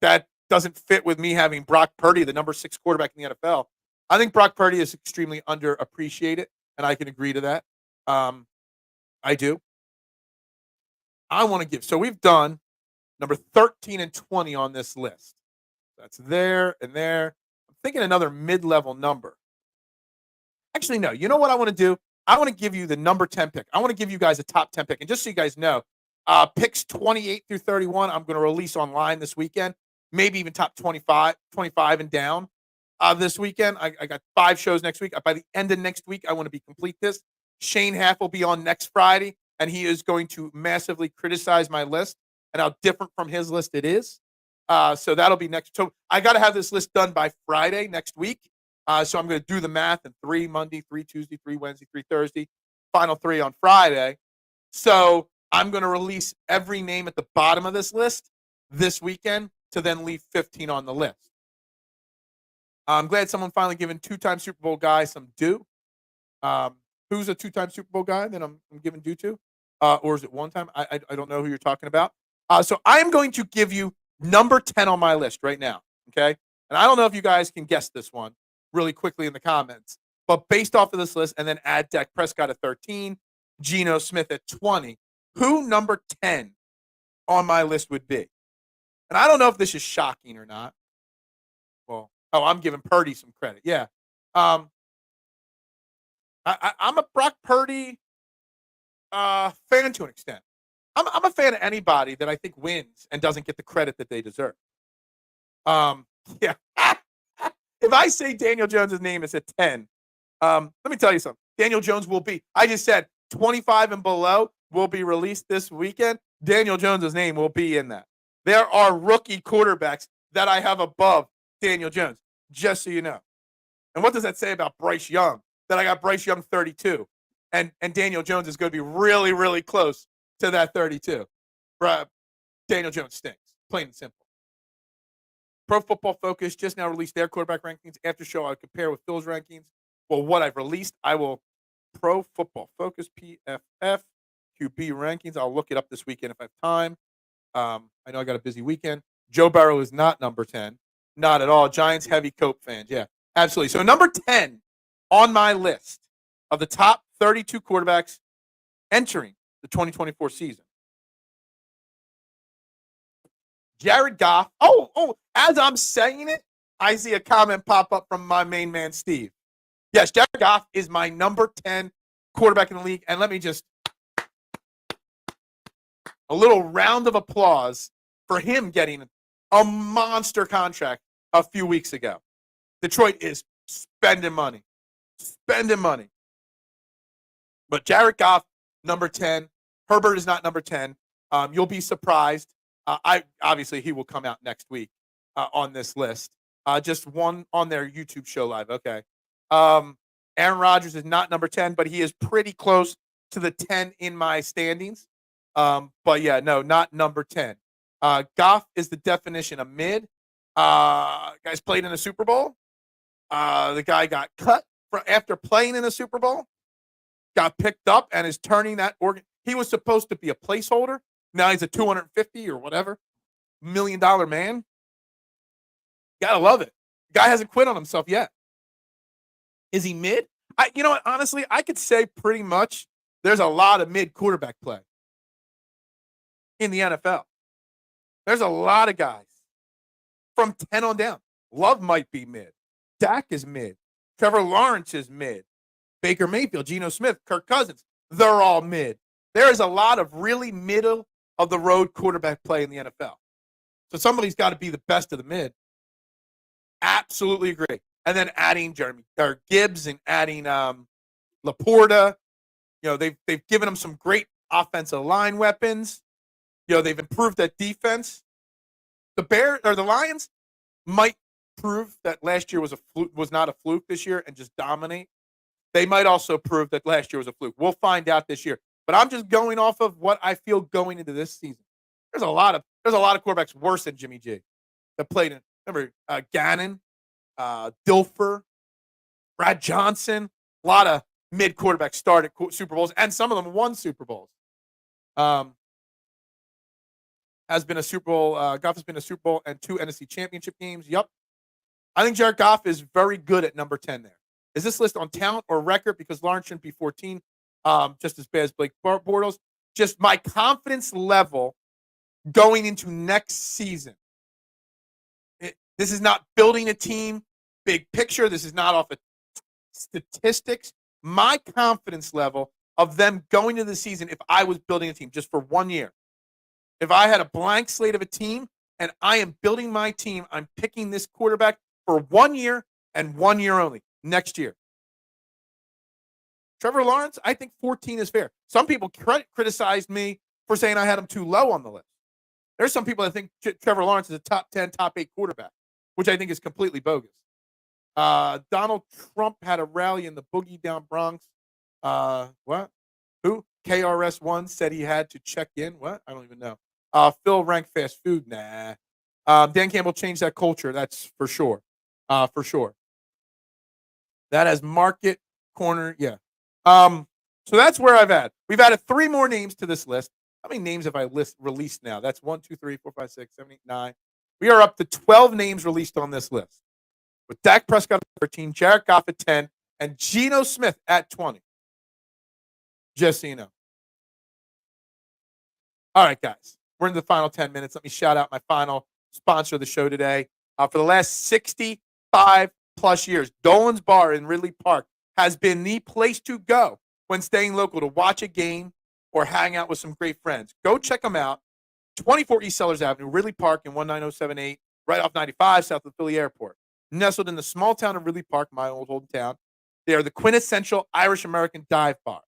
that doesn't fit with me having Brock Purdy, the number 6 quarterback in the NFL. I think Brock Purdy is extremely underappreciated, and I can agree to that. I do. I want to give. So we've done number 13 and 20 on this list. That's there and there. I'm thinking another mid-level number. Actually, no. You know what I want to do? I want to give you the number 10 pick. I want to give you guys a top 10 pick. And just so you guys know, picks 28 through 31, I'm going to release online this weekend. Maybe even top 25 and down this weekend. I got 5 shows next week. By the end of next week, I want to be complete this. Shane Half will be on next Friday, and he is going to massively criticize my list and how different from his list it is. So that'll be next. So I got to have this list done by Friday next week. So I'm going to do the math and 3 Monday, 3 Tuesday, 3 Wednesday, 3 Thursday, final 3 on Friday. So I'm going to release every name at the bottom of this list this weekend to then leave 15 on the list. I'm glad someone finally given 2-time Super Bowl guy some due. Who's a 2-time Super Bowl guy that I'm giving due to? Or is it 1 time? I don't know who you're talking about. So I am going to give you number 10 on my list right now, okay? And I don't know if you guys can guess this one really quickly in the comments, but based off of this list and then add Dak Prescott at 13, Geno Smith at 20, who number 10 on my list would be? And I don't know if this is shocking or not. Well, I'm giving Purdy some credit. Yeah. I'm a Brock Purdy fan to an extent. I'm a fan of anybody that I think wins and doesn't get the credit that they deserve. Yeah. If I say Daniel Jones' name is at 10, let me tell you something. Daniel Jones will be, I just said 25 and below will be released this weekend. Daniel Jones' name will be in that. There are rookie quarterbacks that I have above Daniel Jones, just so you know. And what does that say about Bryce Young? That I got Bryce Young 32, and Daniel Jones is going to be really, really close to that 32. Daniel Jones stinks, plain and simple. Pro Football Focus just now released their quarterback rankings. After show, I'll compare with Phil's rankings. Well, what I've released, I will Pro Football Focus PFF QB rankings. I'll look it up this weekend if I have time. I know I got a busy weekend. Joe Burrow is not number 10. Not at all. Giants heavy Cope fans. Yeah, absolutely. So number 10 on my list of the top 32 quarterbacks entering the 2024 season. Jared Goff. As I'm saying it, I see a comment pop up from my main man, Steve. Yes, Jared Goff is my number 10 quarterback in the league. And let me just, a little round of applause for him getting a monster contract a few weeks ago. Detroit is spending money. But Jared Goff, number 10. Herbert is not number 10. You'll be surprised. Obviously, he will come out next week on this list. Just one on their YouTube show live. Okay. Aaron Rodgers is not number 10, but he is pretty close to the 10 in my standings. But yeah, no, not number 10. Goff is the definition of mid. Guy's played in a Super Bowl. The guy got cut after playing in a Super Bowl, got picked up and is turning that organ. He was supposed to be a placeholder. Now he's a $250 or whatever $1 million man. Gotta love it. Guy hasn't quit on himself yet. Is he mid? You know what? Honestly, I could say pretty much there's a lot of mid quarterback play in the NFL. There's a lot of guys from 10 on down. Love might be mid. Dak is mid. Trevor Lawrence is mid. Baker Mayfield, Geno Smith, Kirk Cousins. They're all mid. There is a lot of really middle of the road quarterback play in the NFL. So somebody's got to be the best of the mid. Absolutely agree. And then adding Gibbs and adding Laporta. You know, they've given them some great offensive line weapons. You know, they've improved that defense. The Lions might prove that last year was not a fluke this year and just dominate. They might also prove that last year was a fluke. We'll find out this year. But I'm just going off of what I feel going into this season. There's a lot of quarterbacks worse than Jimmy G that played in. Remember Gannon, Dilfer, Brad Johnson. A lot of mid quarterbacks started Super Bowls, and some of them won Super Bowls. has been a Super Bowl. Goff has been a Super Bowl and 2 NFC Championship games. Yep. I think Jared Goff is very good at number 10 there. Is this list on talent or record? Because Lawrence shouldn't be 14, just as bad as Blake Bortles. Just my confidence level going into next season. This is not building a team, big picture. This is not off of statistics. My confidence level of them going to the season, if I was building a team just for 1 year, if I had a blank slate of a team and I am building my team, I'm picking this quarterback for 1 year and 1 year only, next year. Trevor Lawrence, I think 14 is fair. Some people criticized me for saying I had him too low on the list. There's some people that think Trevor Lawrence is a top 10, top 8 quarterback, which I think is completely bogus. Donald Trump had a rally in the Boogie Down Bronx. What? Who? KRS-One said he had to check in. What? I don't even know. Phil ranked fast food. Nah. Dan Campbell changed that culture. That's for sure. For sure. That has market corner. Yeah. So that's where we've added 3 more names to this list. How many names have I released now? That's 1, 2, 3, 4, 5, 6, 7, 8, 9. We are up to 12 names released on this list. With Dak Prescott at 13, Jared Goff at 10, and Geno Smith at 20. Just so you know. All right, guys. We're in the final 10 minutes. Let me shout out my final sponsor of the show today. For the last 65 plus years, Dolan's Bar in Ridley Park has been the place to go when staying local to watch a game or hang out with some great friends. Go check them out. 24 East Sellers Avenue, Ridley Park in 19078, right off 95 south of Philly Airport. Nestled in the small town of Ridley Park, my old hometown. They are the quintessential Irish-American dive bar.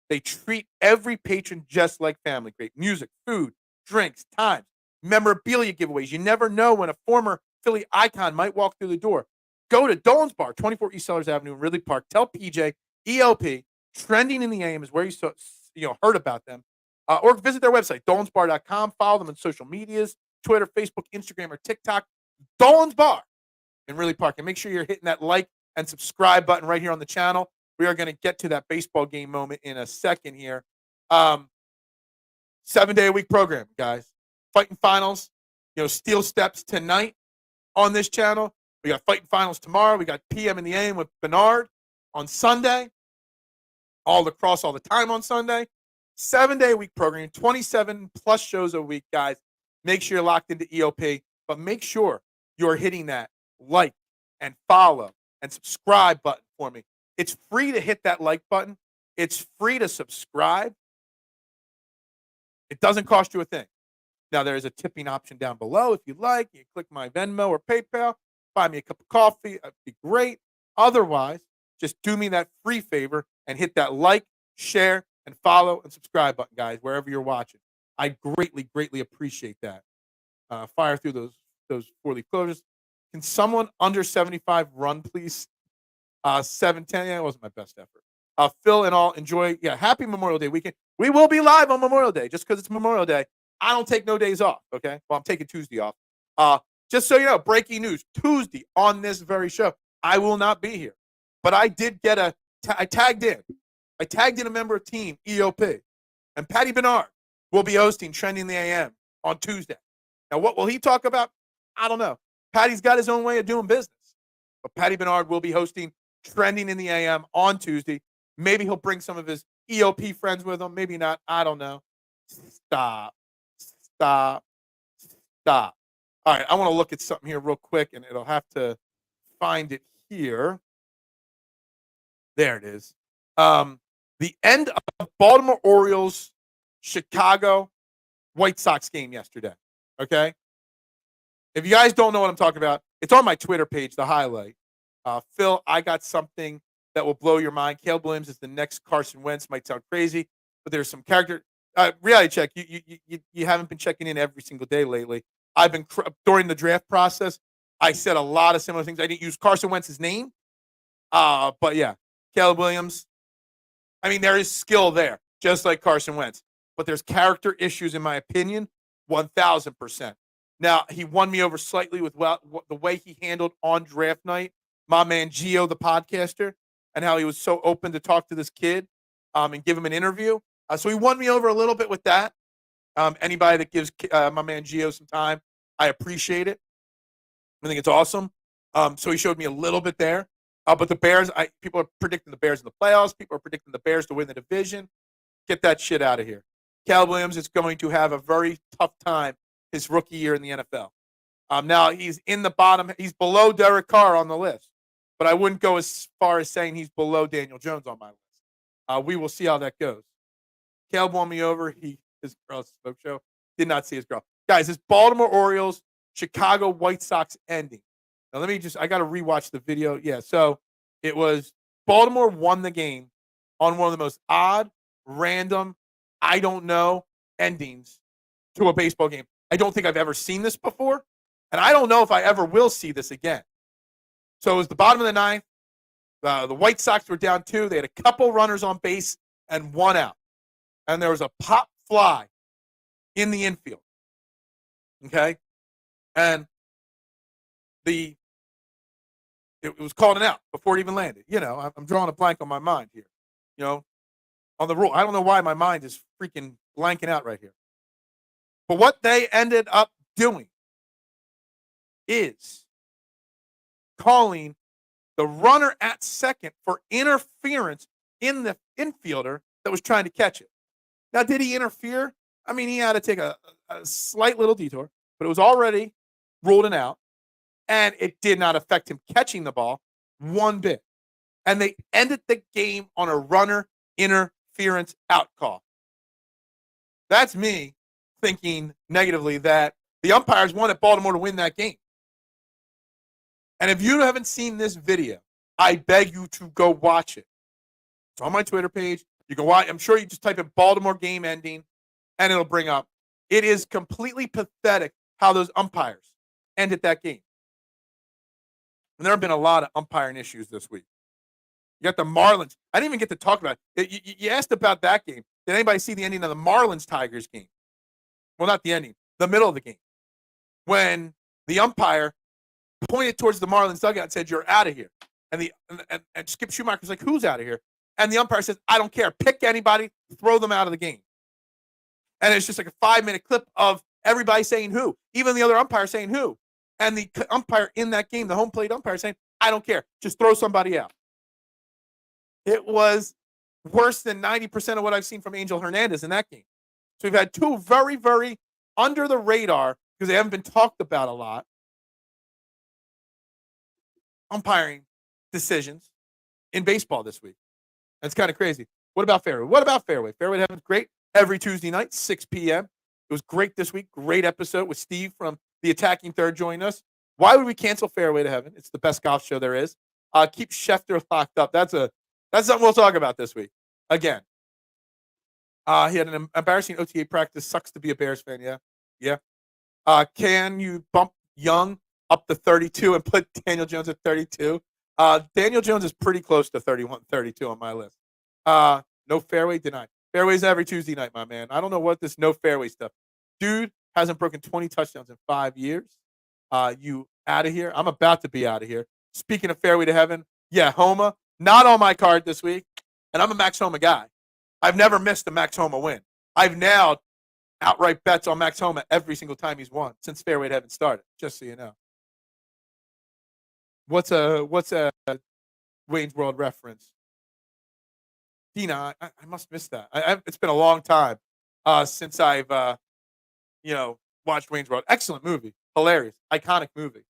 They treat every patron just like family. Great music, food, drinks, times, memorabilia giveaways. You never know when a former Philly icon might walk through the door. Go to Dolan's Bar, 24 East Sellers Avenue in Ridley Park. Tell PJ, ELP, Trending in the AM is where you heard about them. Or visit their website, dolansbar.com. Follow them on social medias, Twitter, Facebook, Instagram, or TikTok. Dolan's Bar in Ridley Park. And make sure you're hitting that like and subscribe button right here on the channel. We are going to get to that baseball game moment in a second here. 7-day-a-week program, guys. Fighting finals, steel steps tonight on this channel. We got fighting finals tomorrow. We got PM in the AM with Bernard on Sunday. All across all the time on Sunday. 7-day-a-week program, 27 plus shows a week, guys. Make sure you're locked into EOP, but make sure you're hitting that like and follow and subscribe button for me. It's free to hit that like button. It's free to subscribe. It doesn't cost you a thing. Now, there is a tipping option down below if you like. You click my Venmo or PayPal. Buy me a cup of coffee. That'd be great. Otherwise, just do me that free favor and hit that like, share, and follow and subscribe button, guys, wherever you're watching. I greatly, greatly appreciate that. Fire through those 4-leaf closures. Can someone under 75 run, please? 710. Yeah, it wasn't my best effort. Phil and all, enjoy. Yeah, happy Memorial Day weekend. We will be live on Memorial Day. Just because it's Memorial Day, I don't take no days off, okay? Well, I'm taking Tuesday off. Just so you know, breaking news. Tuesday on this very show, I will not be here. But I did get I tagged in. I tagged in a member of team EOP. And Patty Bernard will be hosting Trending the AM on Tuesday. Now, what will he talk about? I don't know. Patty's got his own way of doing business. But Patty Bernard will be hosting Trending in the AM on Tuesday. Maybe he'll bring some of his EOP friends with him. Maybe not. I don't know. Stop. All right, I want to look at something here real quick, and it'll have to find it here. There it is. The end of Baltimore Orioles, Chicago White Sox game yesterday. Okay? If you guys don't know what I'm talking about, it's on my Twitter page, the highlight. Phil, I got something that will blow your mind. Caleb Williams is the next Carson Wentz. Might sound crazy, but there's some character. Reality check. You haven't been checking in every single day lately. I've been during the draft process. I said a lot of similar things. I didn't use Carson Wentz's name, but yeah, Caleb Williams. I mean, there is skill there, just like Carson Wentz, but there's character issues, in my opinion, 1,000%. Now, he won me over slightly with the way he handled on draft night, my man Gio, the podcaster, and how he was so open to talk to this kid and give him an interview. So he won me over a little bit with that. Anybody that gives my man Gio some time, I appreciate it. I think it's awesome. So he showed me a little bit there. But the Bears, people are predicting the Bears in the playoffs. People are predicting the Bears to win the division. Get that shit out of here. Caleb Williams is going to have a very tough time his rookie year in the NFL. Now, he's in the bottom. He's below Derek Carr on the list. But I wouldn't go as far as saying he's below Daniel Jones on my list. We will see how that goes. Caleb won me over. His girl's smoke show. Did not see his girl. Guys, it's Baltimore Orioles, Chicago White Sox ending. Now, I got to rewatch the video. Yeah, so it was Baltimore won the game on one of the most odd, random, I don't know endings to a baseball game. I don't think I've ever seen this before, and I don't know if I ever will see this again. So it was the bottom of the ninth. The White Sox were down 2. They had a couple runners on base and 1 out. And there was a pop fly in the infield. Okay? And it was called an out before it even landed. I'm drawing a blank on my mind here. On the rule. I don't know why my mind is freaking blanking out right here. But what they ended up doing is calling the runner at second for interference in the infielder that was trying to catch it. Now, did he interfere? I mean, he had to take a slight little detour, but it was already ruled an out, and it did not affect him catching the ball one bit. And they ended the game on a runner interference out call. That's me thinking negatively that the umpires wanted Baltimore to win that game. And if you haven't seen this video, I beg you to go watch it. It's on my Twitter page. You can watch. I'm sure you just type in Baltimore game ending, and it'll bring up. It is completely pathetic how those umpires ended that game. And there have been a lot of umpiring issues this week. You got the Marlins. I didn't even get to talk about it. You asked about that game. Did anybody see the ending of the Marlins-Tigers game? Well, not the ending. The middle of the game. When the umpire pointed towards the Marlins dugout and said, "You're out of here." And Skip Schumacher's like, "Who's out of here?" And the umpire says, "I don't care. Pick anybody, throw them out of the game." And it's just like a 5-minute clip of everybody saying who, even the other umpire saying who. And the umpire in that game, the home plate umpire saying, "I don't care. Just throw somebody out." It was worse than 90% of what I've seen from Angel Hernandez in that game. So we've had 2 very, very under the radar, because they haven't been talked about a lot, umpiring decisions in baseball this week. That's kind of crazy. What about Fairway? Fairway to Heaven's great every Tuesday night, 6 p.m. It was great this week. Great episode with Steve from the Attacking Third joining us. Why would we cancel Fairway to Heaven? It's the best golf show there is. Keep Schefter locked up. That's something we'll talk about this week. Again, he had an embarrassing OTA practice. Sucks to be a Bears fan. Yeah. Can you bump Young up to 32 and put Daniel Jones at 32? Daniel Jones is pretty close to 31, 32 on my list. No fairway denied. Fairways every Tuesday night, my man. I don't know what this no fairway stuff. Dude hasn't broken 20 touchdowns in 5 years. You out of here? I'm about to be out of here. Speaking of Fairway to Heaven, yeah, Homa, not on my card this week. And I'm a Max Homa guy. I've never missed a Max Homa win. I've nailed outright bets on Max Homa every single time he's won since Fairway to Heaven started, just so you know. What's a Wayne's World reference? Dina, I must miss that. It's been a long time since I've watched Wayne's World. Excellent movie, hilarious, iconic movie.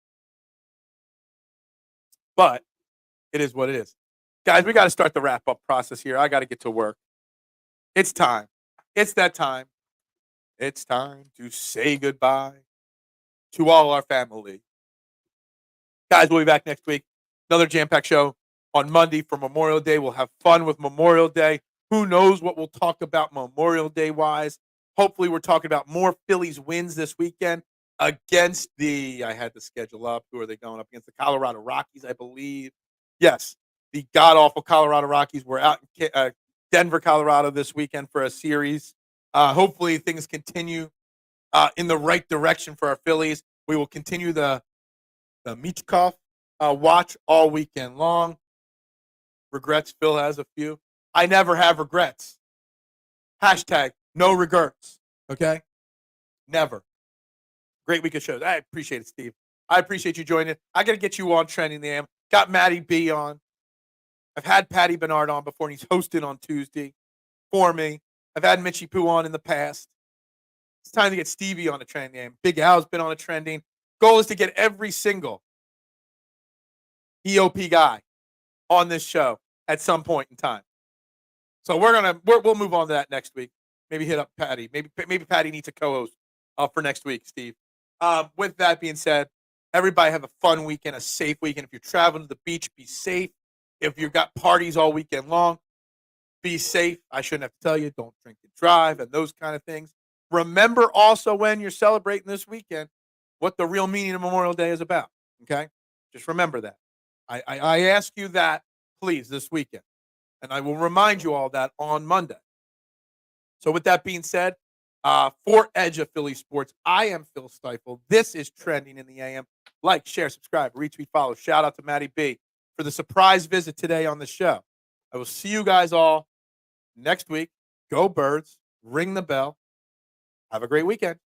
But it is what it is, guys. We got to start the wrap up process here. I got to get to work. It's time. It's that time. It's time to say goodbye to all our family. Guys, we'll be back next week. Another jam-packed show on Monday for Memorial Day. We'll have fun with Memorial Day. Who knows what we'll talk about Memorial Day-wise. Hopefully, we're talking about more Phillies wins this weekend against I had the schedule up. Who are they going up against? The Colorado Rockies, I believe. Yes, the god-awful Colorado Rockies. We're out in Denver, Colorado this weekend for a series. Hopefully, things continue in the right direction for our Phillies. We will continue the Michkov watch all weekend long. Regrets, Phil has a few. I never have regrets. Hashtag no regrets. Okay? Never. Great week of shows. I appreciate it, Steve. I appreciate you joining. I got to get you on Trending the AM. Got Matty B on. I've had Patty Bernard on before, and he's hosted on Tuesday for me. I've had Mitchie Poo on in the past. It's time to get Stevie on a Trending the AM. Big Al's been on a Trending. Goal is to get every single EOP guy on this show at some point in time. So we'll move on to that next week. Maybe hit up Patty. Maybe Patty needs a co-host for next week, Steve. With that being said, everybody have a fun weekend, a safe weekend. If you're traveling to the beach, be safe. If you've got parties all weekend long, be safe. I shouldn't have to tell you, don't drink and drive and those kind of things. Remember also when you're celebrating this weekend what the real meaning of Memorial Day is about, okay? Just remember that. I ask you that, please, this weekend. And I will remind you all that on Monday. So with that being said, for Edge of Philly Sports, I am Phil Stiefel. This is Trending in the AM. Like, share, subscribe, retweet, follow. Shout out to Matty B for the surprise visit today on the show. I will see you guys all next week. Go Birds. Ring the bell. Have a great weekend.